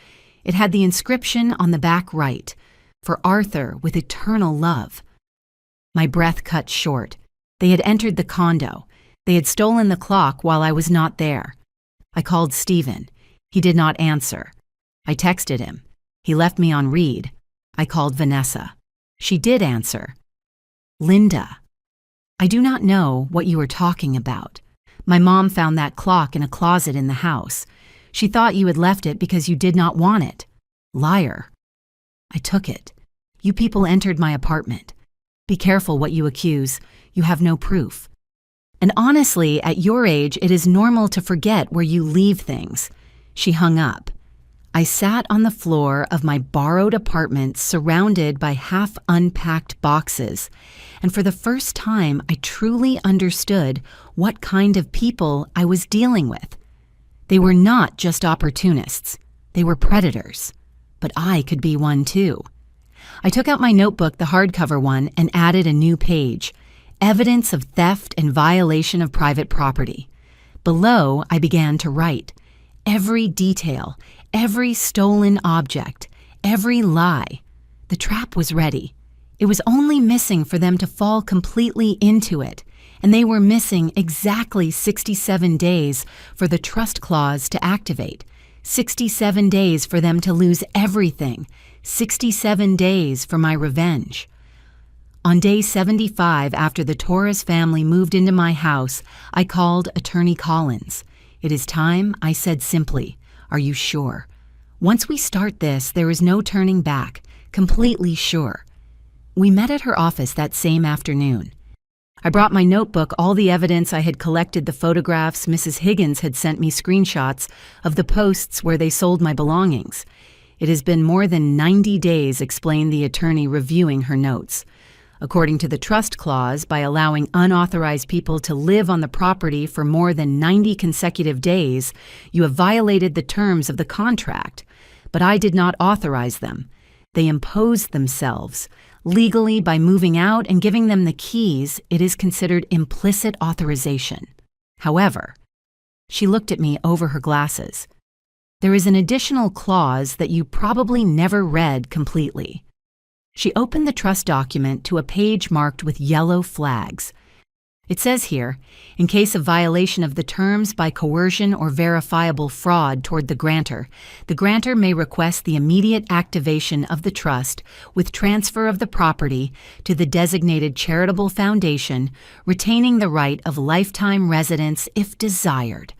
It had the inscription on the back right, for Arthur with eternal love. My breath cut short. They had entered the condo. They had stolen the clock while I was not there. I called Stephen. He did not answer. I texted him. He left me on read. I called Vanessa. She did answer. Linda, I do not know what you are talking about. My mom found that clock in a closet in the house. She thought you had left it because you did not want it. Liar. I took it. You people entered my apartment. Be careful what you accuse. You have no proof. And honestly, at your age, it is normal to forget where you leave things. She hung up. I sat on the floor of my borrowed apartment surrounded by half-unpacked boxes, and for the first time I truly understood what kind of people I was dealing with. They were not just opportunists. They were predators. But I could be one too. I took out my notebook, the hardcover one, and added a new page, evidence of theft and violation of private property. Below, I began to write. Every detail, every stolen object, every lie. The trap was ready. It was only missing for them to fall completely into it, and they were missing exactly 67 days for the trust clause to activate, 67 days for them to lose everything, 67 days for my revenge. On day 75, after the Torres family moved into my house, I called Attorney Collins. It is time, I said simply. Are you sure? Once we start this, there is no turning back. Completely sure. We met at her office that same afternoon. I brought my notebook, all the evidence I had collected, the photographs. Mrs. Higgins had sent me screenshots of the posts where they sold my belongings. It has been more than 90 days, explained the attorney, reviewing her notes. According to the trust clause, by allowing unauthorized people to live on the property for more than 90 consecutive days, you have violated the terms of the contract. But I did not authorize them. They imposed themselves. Legally, by moving out and giving them the keys, it is considered implicit authorization. However, she looked at me over her glasses. There is an additional clause that you probably never read completely. She opened the trust document to a page marked with yellow flags. It says here, in case of violation of the terms by coercion or verifiable fraud toward the grantor may request the immediate activation of the trust with transfer of the property to the designated charitable foundation, retaining the right of lifetime residence if desired.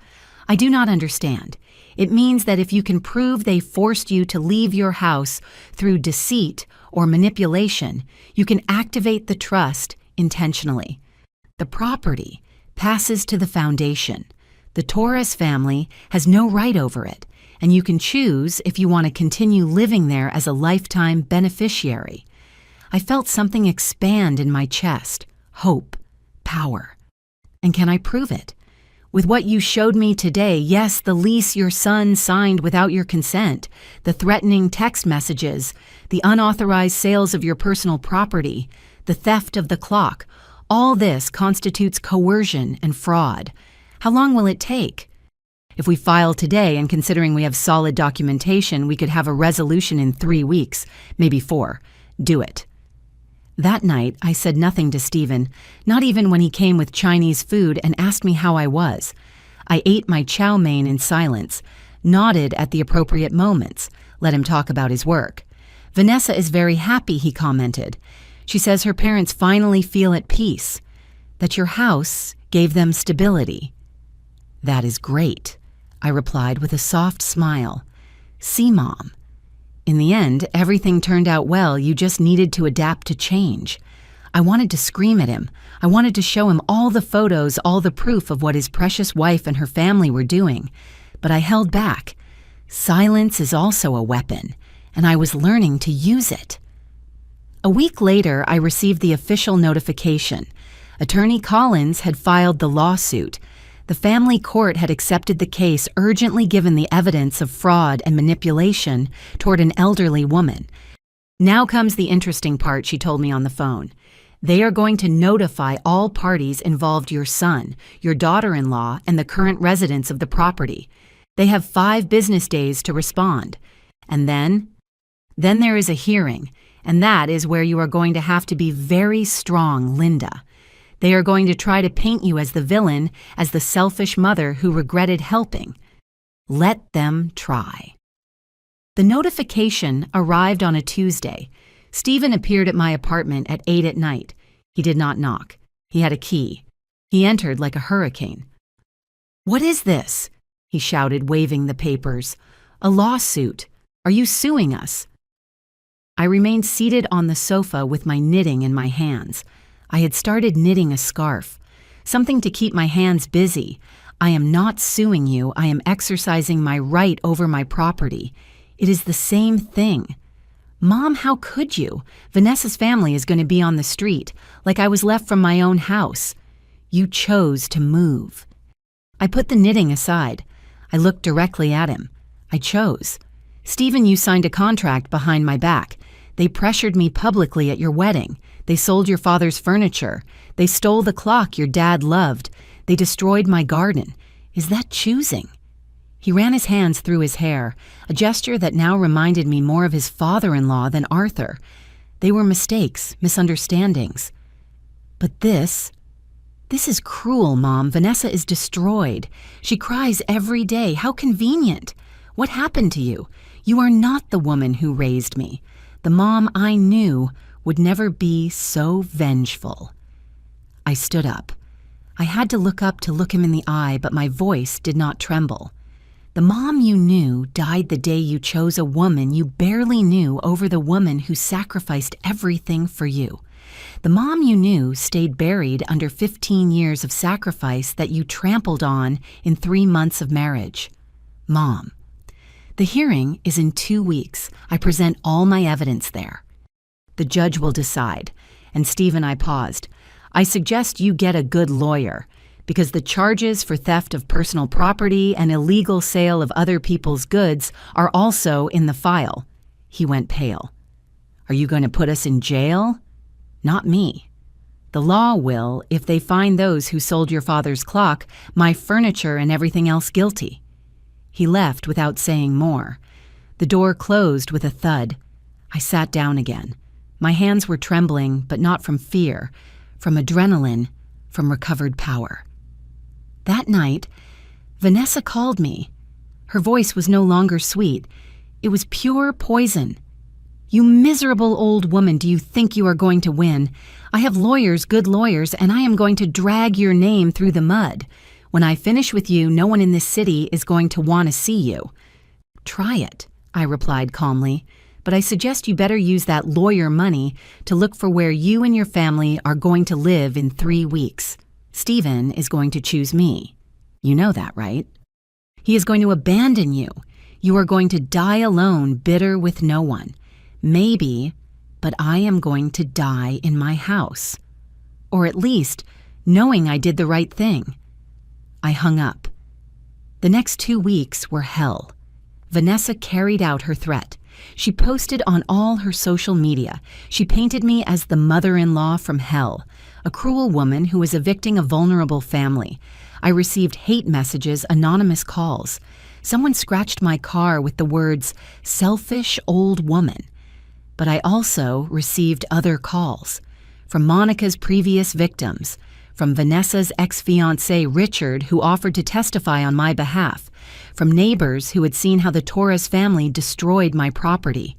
I do not understand. It means that if you can prove they forced you to leave your house through deceit or manipulation, you can activate the trust intentionally. The property passes to the foundation. The Torres family has no right over it, and you can choose if you want to continue living there as a lifetime beneficiary. I felt something expand in my chest. Hope. Power. And can I prove it? With what you showed me today, yes, the lease your son signed without your consent, the threatening text messages, the unauthorized sales of your personal property, the theft of the clock, all this constitutes coercion and fraud. How long will it take? If we file today, and considering we have solid documentation, we could have a resolution in 3 weeks, maybe 4. Do it. That night, I said nothing to Stephen, not even when he came with Chinese food and asked me how I was. I ate my chow mein in silence, nodded at the appropriate moments, let him talk about his work. Vanessa is very happy, he commented. She says her parents finally feel at peace, that your house gave them stability. That is great, I replied with a soft smile. See, Mom. In the end, everything turned out well. You just needed to adapt to change. I wanted to scream at him. I wanted to show him all the photos, all the proof of what his precious wife and her family were doing. But I held back. Silence is also a weapon, and I was learning to use it. A week later, I received the official notification. Attorney Collins had filed the lawsuit. The family court had accepted the case, urgently given the evidence of fraud and manipulation toward an elderly woman. Now comes the interesting part, she told me on the phone. They are going to notify all parties involved, your son, your daughter-in-law, and the current residents of the property. They have 5 business days to respond. And then there is a hearing, and that is where you are going to have to be very strong, Linda. They are going to try to paint you as the villain, as the selfish mother who regretted helping. Let them try. The notification arrived on a Tuesday. Stephen appeared at my apartment at 8 at night. He did not knock. He had a key. He entered like a hurricane. "What is this?" he shouted, waving the papers. "A lawsuit. Are you suing us?" I remained seated on the sofa with my knitting in my hands. I had started knitting a scarf, something to keep my hands busy. I am not suing you. I am exercising my right over my property. It is the same thing. Mom, how could you? Vanessa's family is going to be on the street, like I was left from my own house. You chose to move. I put the knitting aside. I looked directly at him. I chose. Stephen, you signed a contract behind my back. They pressured me publicly at your wedding. They sold your father's furniture. They stole the clock your dad loved. They destroyed my garden. Is that choosing? He ran his hands through his hair, a gesture that now reminded me more of his father-in-law than Arthur. They were mistakes, misunderstandings. But this is cruel, Mom. Vanessa is destroyed. She cries every day. How convenient. What happened to you? You are not the woman who raised me. The mom I knew would never be so vengeful. I stood up. I had to look up to look him in the eye, but my voice did not tremble. The mom you knew died the day you chose a woman you barely knew over the woman who sacrificed everything for you. The mom you knew stayed buried under 15 years of sacrifice that you trampled on in 3 months of marriage. Mom. The hearing is in 2 weeks. I present all my evidence there. The judge will decide. And Steve and I paused. I suggest you get a good lawyer, because the charges for theft of personal property and illegal sale of other people's goods are also in the file. He went pale. Are you going to put us in jail? Not me. The law will if they find those who sold your father's clock, my furniture, and everything else guilty. He left without saying more. The door closed with a thud. I sat down again. My hands were trembling, but not from fear, from adrenaline, from recovered power. That night, Vanessa called me. Her voice was no longer sweet. It was pure poison. You miserable old woman, do you think you are going to win? I have lawyers, good lawyers, and I am going to drag your name through the mud. When I finish with you, no one in this city is going to want to see you. Try it, I replied calmly, but I suggest you better use that lawyer money to look for where you and your family are going to live in 3 weeks. Stephen is going to choose me. You know that, right? He is going to abandon you. You are going to die alone, bitter with no one. Maybe, but I am going to die in my house. Or at least, knowing I did the right thing. I hung up. The next 2 weeks were hell. Vanessa carried out her threat. She posted on all her social media. She painted me as the mother-in-law from hell, a cruel woman who was evicting a vulnerable family. I received hate messages, anonymous calls. Someone scratched my car with the words, "selfish old woman." But I also received other calls. From Monica's previous victims, from Vanessa's ex-fiancé Richard, who offered to testify on my behalf, from neighbors who had seen how the Torres family destroyed my property.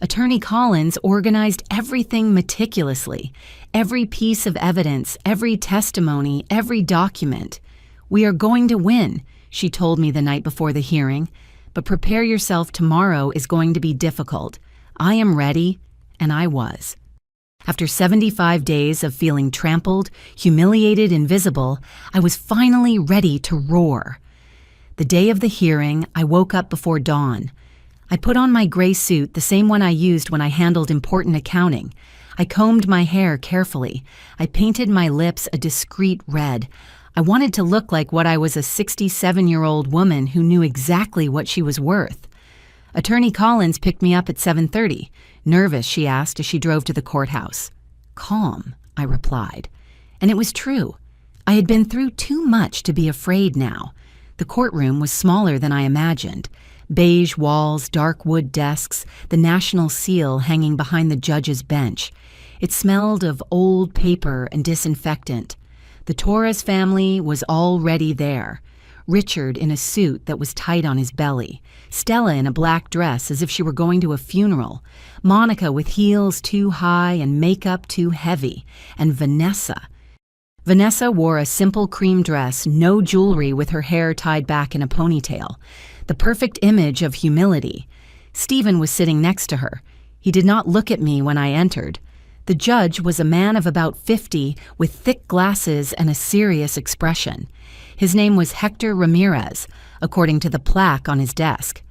Attorney Collins organized everything meticulously, every piece of evidence, every testimony, every document. "We are going to win," she told me the night before the hearing, "but prepare yourself, tomorrow is going to be difficult. I am ready," and I was. After 75 days of feeling trampled, humiliated, invisible, I was finally ready to roar. The day of the hearing, I woke up before dawn. I put on my gray suit, the same one I used when I handled important accounting. I combed my hair carefully. I painted my lips a discreet red. I wanted to look like what I was, a 67-year-old woman who knew exactly what she was worth. Attorney Collins picked me up at 7:30. Nervous, she asked as she drove to the courthouse. "Calm," I replied. And it was true. I had been through too much to be afraid now. The courtroom was smaller than I imagined. Beige walls, dark wood desks, the national seal hanging behind the judge's bench. It smelled of old paper and disinfectant. The Torres family was already there. Richard in a suit that was tight on his belly, Stella in a black dress as if she were going to a funeral, Monica with heels too high and makeup too heavy, and Vanessa. Vanessa wore a simple cream dress, no jewelry, with her hair tied back in a ponytail, the perfect image of humility. Stephen was sitting next to her. He did not look at me when I entered. The judge was a man of about 50 with thick glasses and a serious expression. His name was Hector Ramirez, according to the plaque on his desk.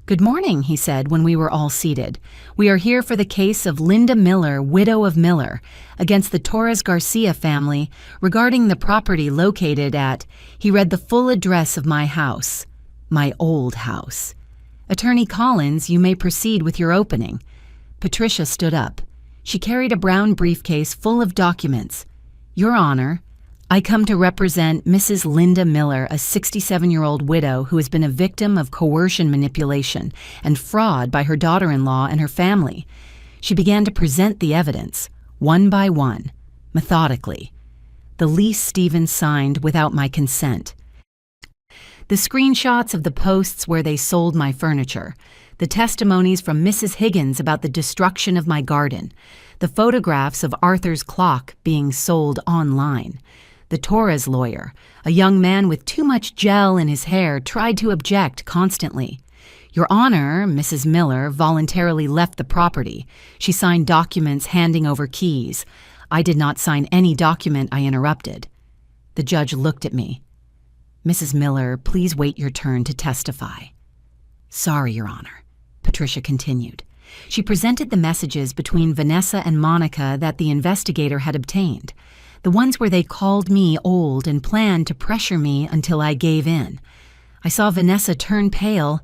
"Good morning," he said when we were all seated. "We are here for the case of Linda Miller, widow of Miller, against the Torres Garcia family regarding the property located at—" He read the full address of my house, my old house. "Attorney Collins, you may proceed with your opening." Patricia stood up. She carried a brown briefcase full of documents. "Your Honor, I come to represent Mrs. Linda Miller, a 67-year-old widow who has been a victim of coercion manipulation and fraud by her daughter-in-law and her family." She began to present the evidence, one by one, methodically. The lease Stephen signed without my consent. The screenshots of the posts where they sold my furniture, the testimonies from Mrs. Higgins about the destruction of my garden, the photographs of Arthur's clock being sold online. The Torres lawyer, a young man with too much gel in his hair, tried to object constantly. "Your Honor, Mrs. Miller voluntarily left the property. She signed documents handing over keys. I did not sign any document," I interrupted. The judge looked at me. "Mrs. Miller, please wait your turn to testify." "Sorry, Your Honor," Patricia continued. She presented the messages between Vanessa and Monica that the investigator had obtained, the ones where they called me old and planned to pressure me until I gave in. I saw Vanessa turn pale.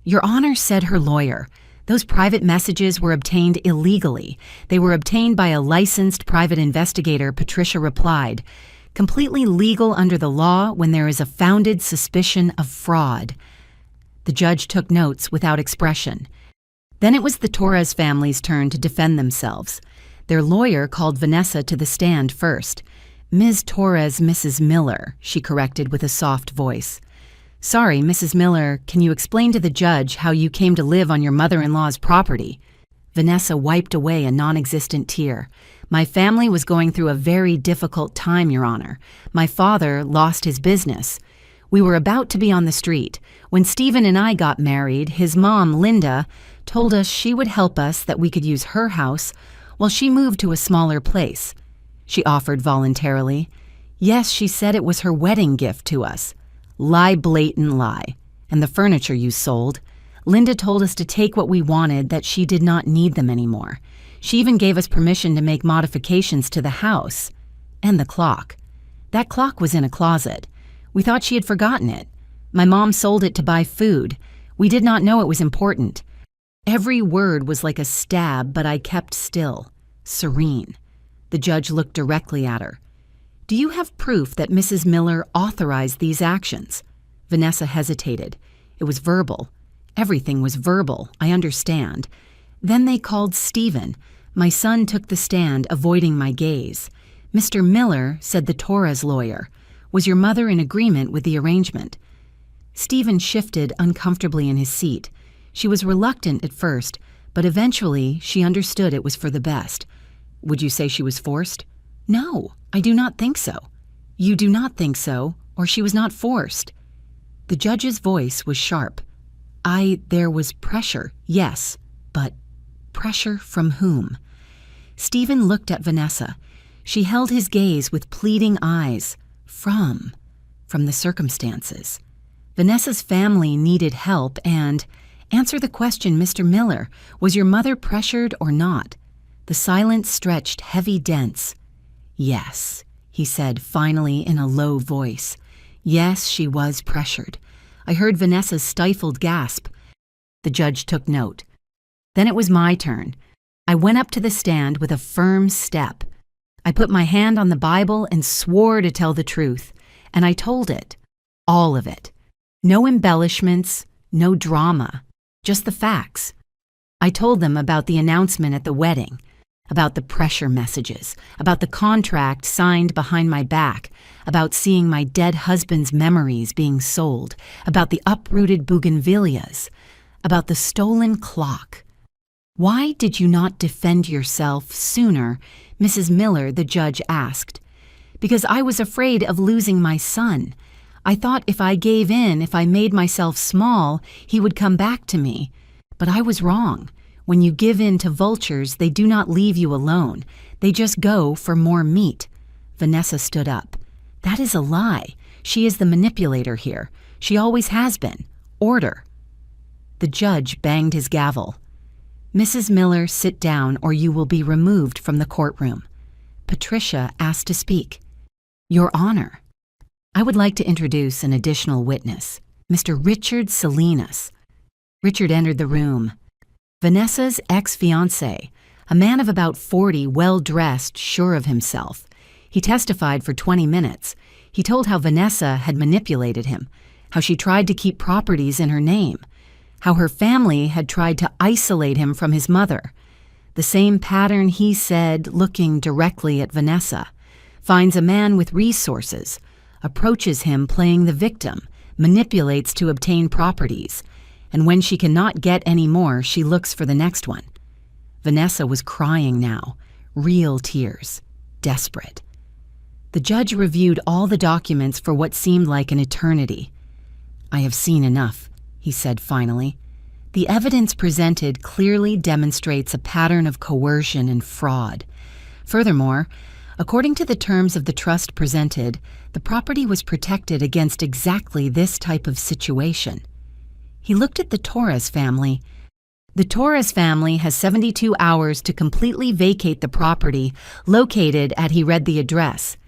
"Your Honor," said her lawyer, "those private messages were obtained illegally. They were obtained by a licensed private investigator," Patricia replied. "Completely legal under the law when there is a founded suspicion of fraud." The judge took notes without expression. Then it was the Torres family's turn to defend themselves. Their lawyer called Vanessa to the stand first. "Ms. Torres, Mrs. Miller," she corrected with a soft voice. "Sorry, Mrs. Miller, can you explain to the judge how you came to live on your mother-in-law's property?" Vanessa wiped away a non-existent tear. "My family was going through a very difficult time, Your Honor. My father lost his business. We were about to be on the street. When Stephen and I got married, his mom, Linda, told us she would help us, that we could use her house while she moved to a smaller place." She offered voluntarily. "Yes, she said it was her wedding gift to us." Lie, blatant lie. And the furniture you sold. Linda told us to take what we wanted, that she did not need them anymore. She even gave us permission to make modifications to the house. And the clock. That clock was in a closet. We thought she had forgotten it. My mom sold it to buy food. We did not know it was important. Every word was like a stab, but I kept still, serene. The judge looked directly at her. Do you have proof that Mrs. Miller authorized these actions? Vanessa hesitated. It was verbal. Everything was verbal, I understand. Then they called Stephen. My son took the stand, avoiding my gaze. Mr. Miller, said the Torres lawyer. Was your mother in agreement with the arrangement? Stephen shifted uncomfortably in his seat. She was reluctant at first, but eventually she understood it was for the best. Would you say she was forced? No, I do not think so. You do not think so, or she was not forced. The judge's voice was sharp. There was pressure, yes, but pressure from whom? Stephen looked at Vanessa. She held his gaze with pleading eyes. From the circumstances. Vanessa's family needed help and, answer the question, Mr. Miller, was your mother pressured or not? The silence stretched heavy, dense. Yes, he said finally in a low voice. Yes, she was pressured. I heard Vanessa's stifled gasp. The judge took note. Then it was my turn. I went up to the stand with a firm step. I put my hand on the Bible and swore to tell the truth, and I told it, all of it. No embellishments, no drama, just the facts. I told them about the announcement at the wedding, about the pressure messages, about the contract signed behind my back, about seeing my dead husband's memories being sold, about the uprooted bougainvilleas, about the stolen clock. Why did you not defend yourself sooner, Mrs. Miller, the judge asked. Because I was afraid of losing my son. I thought if I gave in, if I made myself small, he would come back to me. But I was wrong. When you give in to vultures, they do not leave you alone. They just go for more meat. Vanessa stood up. That is a lie. She is the manipulator here. She always has been. Order. The judge banged his gavel. Mrs. Miller, sit down or you will be removed from the courtroom. Patricia asked to speak. Your Honor, I would like to introduce an additional witness, Mr. Richard Salinas. Richard entered the room. Vanessa's ex-fiancé, a man of about 40, well-dressed, sure of himself. He testified for 20 minutes. He told how Vanessa had manipulated him, how she tried to keep properties in her name, how her family had tried to isolate him from his mother. The same pattern, he said, looking directly at Vanessa. Finds a man with resources, approaches him playing the victim, manipulates to obtain properties, and when she cannot get any more, she looks for the next one. Vanessa was crying now, real tears, desperate. The judge reviewed all the documents for what seemed like an eternity. I have seen enough, he said finally. The evidence presented clearly demonstrates a pattern of coercion and fraud. Furthermore, according to the terms of the trust presented, the property was protected against exactly this type of situation. He looked at the Torres family. The Torres family has 72 hours to completely vacate the property located at, he read the address.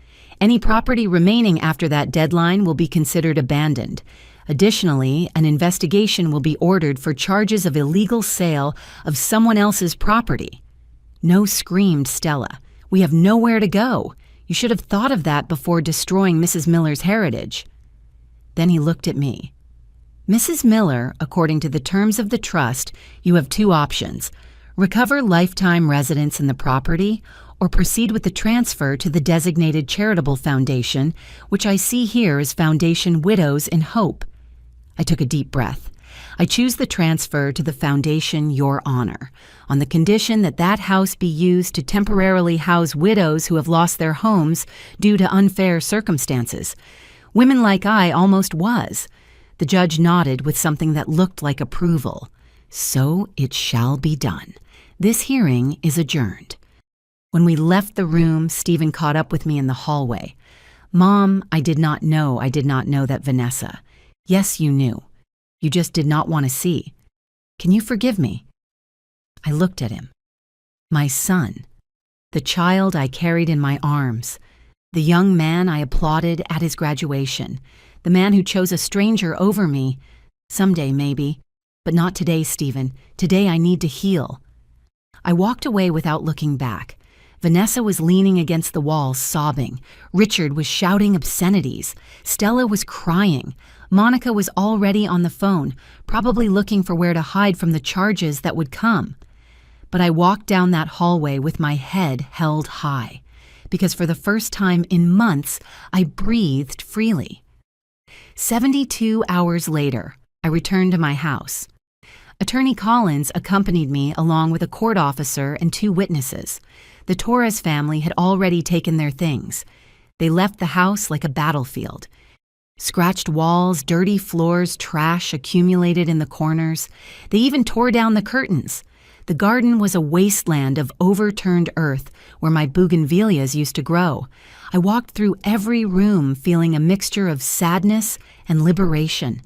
Any property remaining after that deadline will be considered abandoned. Additionally, an investigation will be ordered for charges of illegal sale of someone else's property. No, screamed Stella. We have nowhere to go. You should have thought of that before destroying Mrs. Miller's heritage. Then he looked at me. Mrs. Miller, according to the terms of the trust, you have two options. Recover lifetime residence in the property or proceed with the transfer to the designated charitable foundation, which I see here as Foundation Widows in Hope. I took a deep breath. I choose the transfer to the foundation, Your Honor, on the condition that that house be used to temporarily house widows who have lost their homes due to unfair circumstances. Women like I almost was. The judge nodded with something that looked like approval. So it shall be done. This hearing is adjourned. When we left the room, Stephen caught up with me in the hallway. Mom, I did not know that Vanessa. Yes, you knew. You just did not want to see. Can you forgive me? I looked at him. My son. The child I carried in my arms. The young man I applauded at his graduation. The man who chose a stranger over me. Someday, maybe. But not today, Stephen. Today I need to heal. I walked away without looking back. Vanessa was leaning against the wall, sobbing. Richard was shouting obscenities. Stella was crying. Monica was already on the phone, probably looking for where to hide from the charges that would come. But I walked down that hallway with my head held high, because for the first time in months, I breathed freely. 72 hours later, I returned to my house. Attorney Collins accompanied me along with a court officer and 2 witnesses. The Torres family had already taken their things. They left the house like a battlefield. Scratched walls, dirty floors, trash accumulated in the corners. They even tore down the curtains. The garden was a wasteland of overturned earth where my bougainvilleas used to grow. I walked through every room feeling a mixture of sadness and liberation.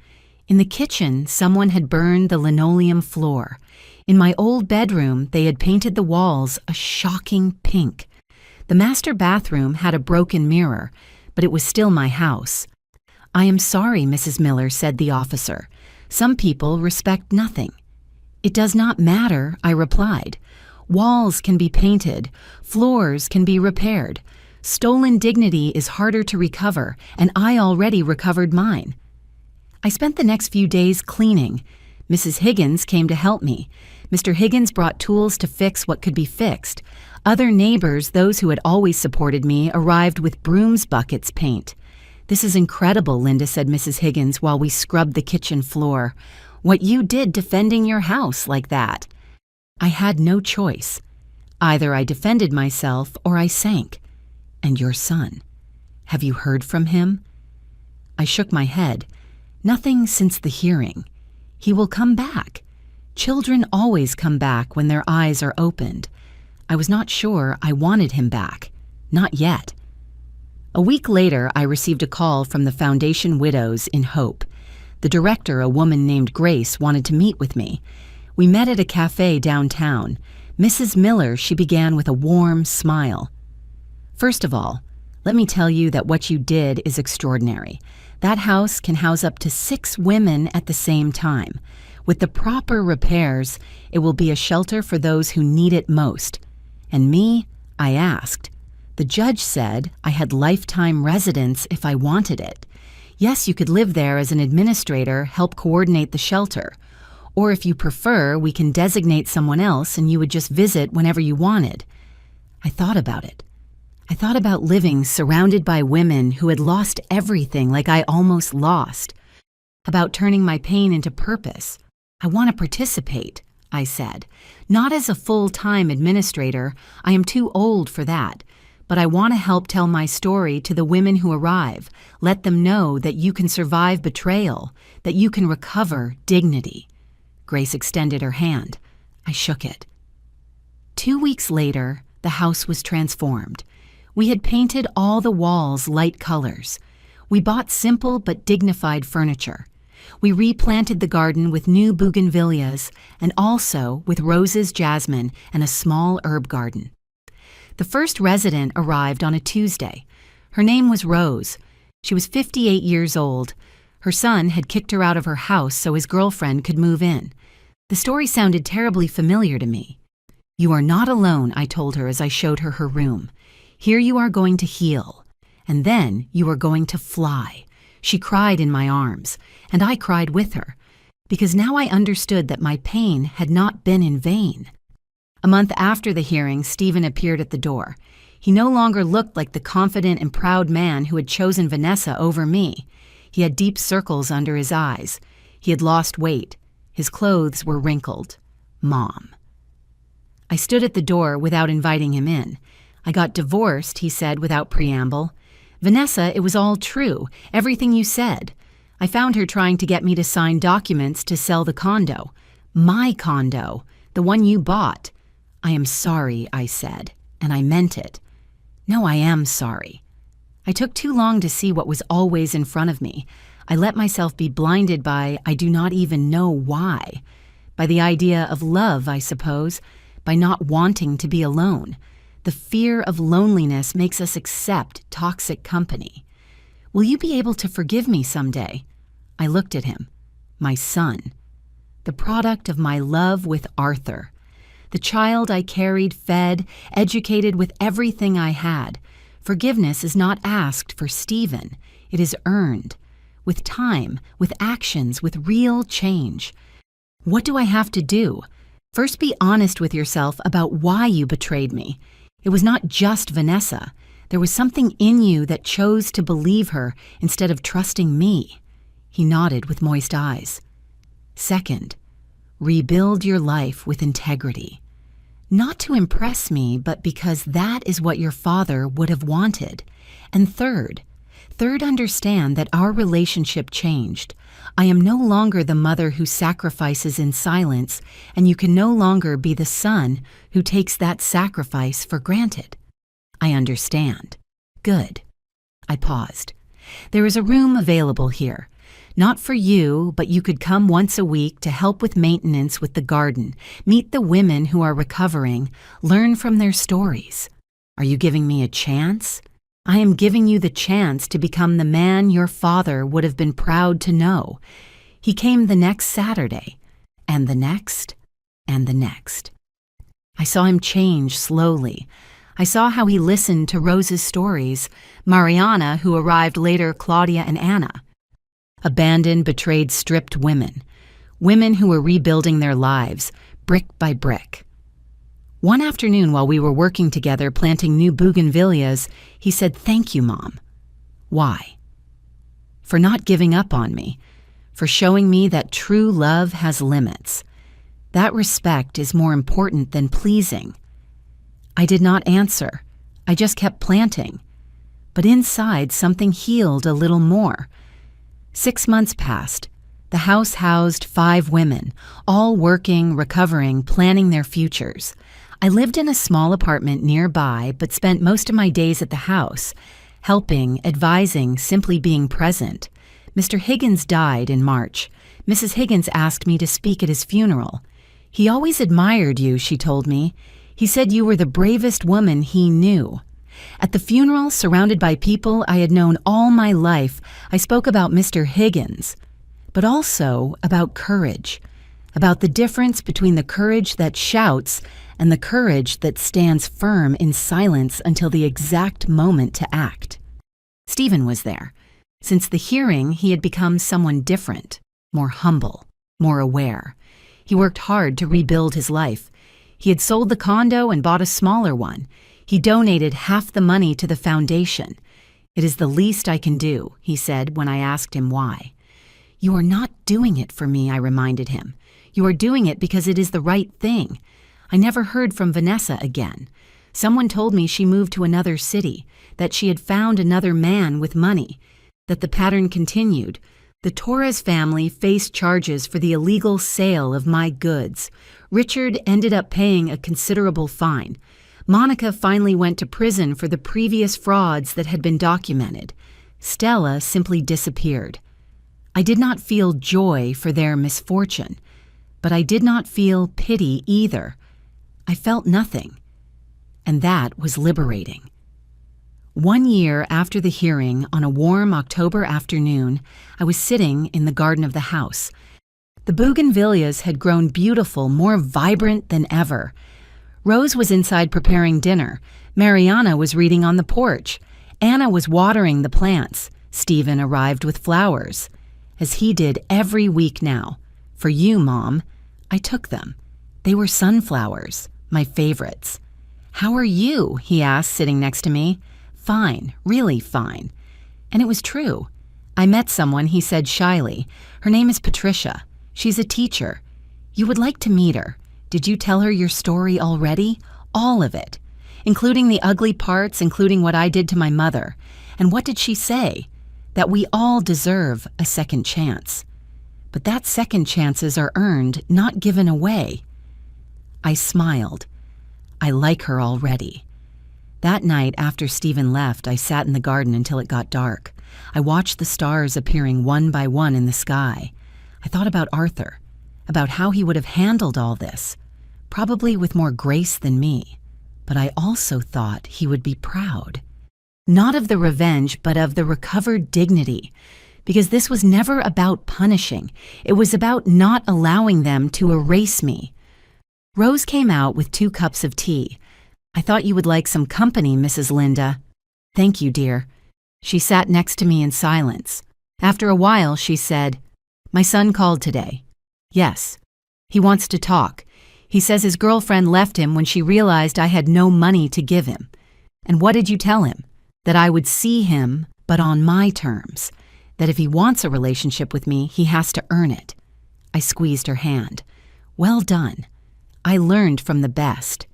In the kitchen, someone had burned the linoleum floor. In my old bedroom, they had painted the walls a shocking pink. The master bathroom had a broken mirror, but it was still my house. I am sorry, Mrs. Miller, said the officer. Some people respect nothing. It does not matter, I replied. Walls can be painted, floors can be repaired. Stolen dignity is harder to recover, and I already recovered mine. I spent the next few days cleaning. Mrs. Higgins came to help me. Mr. Higgins brought tools to fix what could be fixed. Other neighbors, those who had always supported me, arrived with brooms buckets paint. This is incredible, Linda, said Mrs. Higgins while we scrubbed the kitchen floor. What you did defending your house like that. I had no choice. Either I defended myself or I sank. And your son. Have you heard from him? I shook my head. Nothing since the hearing. He will come back. Children always come back when their eyes are opened. I was not sure I wanted him back. Not yet. A week later, I received a call from the Foundation Widows in Hope. The director, a woman named Grace, wanted to meet with me. We met at a cafe downtown. Mrs. Miller, she began with a warm smile. First of all, let me tell you that what you did is extraordinary. That house can house up to 6 women at the same time. With the proper repairs, it will be a shelter for those who need it most. And me, I asked. The judge said I had lifetime residence if I wanted it. Yes, you could live there as an administrator, help coordinate the shelter. Or if you prefer, we can designate someone else and you would just visit whenever you wanted. I thought about it. I thought about living surrounded by women who had lost everything like I almost lost. About turning my pain into purpose. I want to participate, I said. Not as a full-time administrator, I am too old for that. But I want to help tell my story to the women who arrive. Let them know that you can survive betrayal, that you can recover dignity. Grace extended her hand. I shook it. 2 weeks later, the house was transformed. We had painted all the walls light colors. We bought simple but dignified furniture. We replanted the garden with new bougainvilleas and also with roses, jasmine, and a small herb garden. The first resident arrived on a Tuesday. Her name was Rose. She was 58 years old. Her son had kicked her out of her house so his girlfriend could move in. The story sounded terribly familiar to me. You are not alone, I told her as I showed her her room. Here you are going to heal, and then you are going to fly. She cried in my arms, and I cried with her, because now I understood that my pain had not been in vain. A month after the hearing, Stephen appeared at the door. He no longer looked like the confident and proud man who had chosen Vanessa over me. He had deep circles under his eyes. He had lost weight. His clothes were wrinkled. Mom. I stood at the door without inviting him in. I got divorced, he said without preamble. Vanessa, it was all true, everything you said. I found her trying to get me to sign documents to sell the condo. My condo, the one you bought. I am sorry, I said, and I meant it. No, I am sorry. I took too long to see what was always in front of me. I let myself be blinded by I do not even know why. By the idea of love, I suppose, by not wanting to be alone. The fear of loneliness makes us accept toxic company. Will you be able to forgive me someday? I looked at him. My son. The product of my love with Arthur. The child I carried, fed, educated with everything I had. Forgiveness is not asked for Stephen. It is earned. With time, with actions, with real change. What do I have to do? First, be honest with yourself about why you betrayed me. It was not just Vanessa. There was something in you that chose to believe her instead of trusting me. He nodded with moist eyes. Second, rebuild your life with integrity. Not to impress me, but because that is what your father would have wanted. And third, understand that our relationship changed. I am no longer the mother who sacrifices in silence, and you can no longer be the son who takes that sacrifice for granted. I understand. Good. I paused. There is a room available here. Not for you, but you could come once a week to help with maintenance with the garden, meet the women who are recovering, learn from their stories. Are you giving me a chance? I am giving you the chance to become the man your father would have been proud to know. He came the next Saturday, and the next, and the next. I saw him change slowly. I saw how he listened to Rose's stories, Mariana, who arrived later, Claudia and Anna. Abandoned, betrayed, stripped women. Women who were rebuilding their lives, brick by brick. One afternoon while we were working together planting new bougainvilleas, he said, "Thank you, Mom." Why? For not giving up on me, for showing me that true love has limits. That respect is more important than pleasing. I did not answer. I just kept planting. But inside, something healed a little more. 6 months passed. The house housed 5 women, all working, recovering, planning their futures. I lived in a small apartment nearby, but spent most of my days at the house, helping, advising, simply being present. Mr. Higgins died in March. Mrs. Higgins asked me to speak at his funeral. He always admired you, she told me. He said you were the bravest woman he knew. At the funeral, surrounded by people I had known all my life, I spoke about Mr. Higgins, but also about courage, about the difference between the courage that shouts and the courage that stands firm in silence until the exact moment to act. Stephen was there. Since the hearing, he had become someone different, more humble, more aware. He worked hard to rebuild his life. He had sold the condo and bought a smaller one. He donated half the money to the foundation. "It is the least I can do," he said when I asked him why. "You are not doing it for me," I reminded him. "You are doing it because it is the right thing." I never heard from Vanessa again. Someone told me she moved to another city, that she had found another man with money, that the pattern continued. The Torres family faced charges for the illegal sale of my goods. Richard ended up paying a considerable fine. Monica finally went to prison for the previous frauds that had been documented. Stella simply disappeared. I did not feel joy for their misfortune, but I did not feel pity either. I felt nothing, and that was liberating. 1 year after the hearing, on a warm October afternoon, I was sitting in the garden of the house. The bougainvilleas had grown beautiful, more vibrant than ever. Rose was inside preparing dinner. Mariana was reading on the porch. Anna was watering the plants. Stephen arrived with flowers, as he did every week now. "For you, Mom." I took them. They were sunflowers, my favorites. "How are you?" he asked, sitting next to me. "Fine, really fine." And it was true. I met someone, he said shyly. "Her name is Patricia. She's a teacher. You would like to meet her. Did you tell her your story already? All of it, including the ugly parts, including what I did to my mother. And what did she say? That we all deserve a second chance. But that second chances are earned, not given away." I smiled. I like her already. That night, after Stephen left, I sat in the garden until it got dark. I watched the stars appearing one by one in the sky. I thought about Arthur, about how he would have handled all this, probably with more grace than me. But I also thought he would be proud. Not of the revenge, but of the recovered dignity. Because this was never about punishing. It was about not allowing them to erase me. Rose came out with 2 cups of tea. "I thought you would like some company, Mrs. Linda." "Thank you, dear." She sat next to me in silence. After a while, she said, "My son called today." "Yes. He wants to talk. He says his girlfriend left him when she realized I had no money to give him." "And what did you tell him?" "That I would see him, but on my terms. That if he wants a relationship with me, he has to earn it." I squeezed her hand. "Well done. I learned from the best."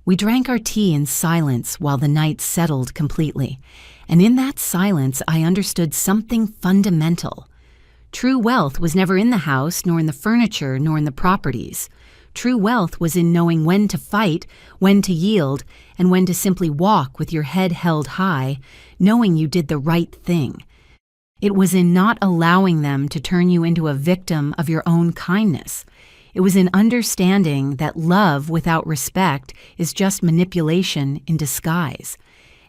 We drank our tea in silence while the night settled completely, and in that silence I understood something fundamental. True wealth was never in the house, nor in the furniture, nor in the properties. True wealth was in knowing when to fight, when to yield, and when to simply walk with your head held high, knowing you did the right thing. It was in not allowing them to turn you into a victim of your own kindness. It was in understanding that love without respect is just manipulation in disguise.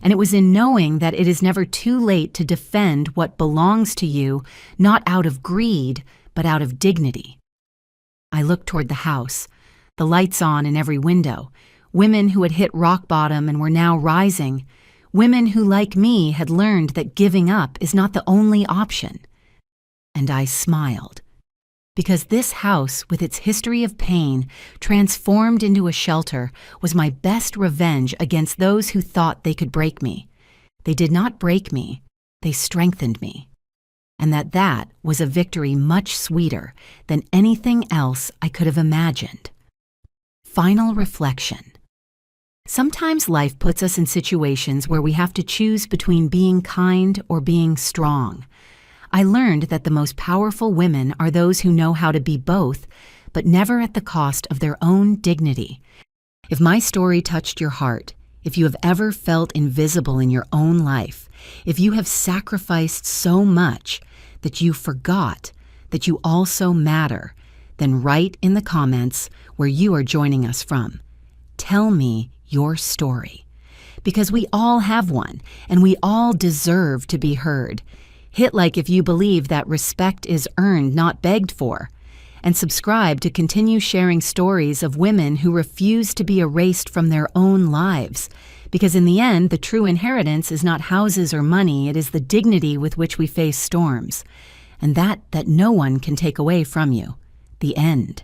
And it was in knowing that it is never too late to defend what belongs to you, not out of greed, but out of dignity. I looked toward the house, the lights on in every window, women who had hit rock bottom and were now rising, women who, like me, had learned that giving up is not the only option. And I smiled. Because this house, with its history of pain, transformed into a shelter, was my best revenge against those who thought they could break me. They did not break me, they strengthened me. And that was a victory much sweeter than anything else I could have imagined. Final reflection. Sometimes life puts us in situations where we have to choose between being kind or being strong. I learned that the most powerful women are those who know how to be both, but never at the cost of their own dignity. If my story touched your heart, if you have ever felt invisible in your own life, if you have sacrificed so much that you forgot that you also matter, then write in the comments where you are joining us from. Tell me your story. Because we all have one, and we all deserve to be heard. Hit like if you believe that respect is earned, not begged for. And subscribe to continue sharing stories of women who refuse to be erased from their own lives. Because in the end, the true inheritance is not houses or money, it is the dignity with which we face storms. And that no one can take away from you. The end.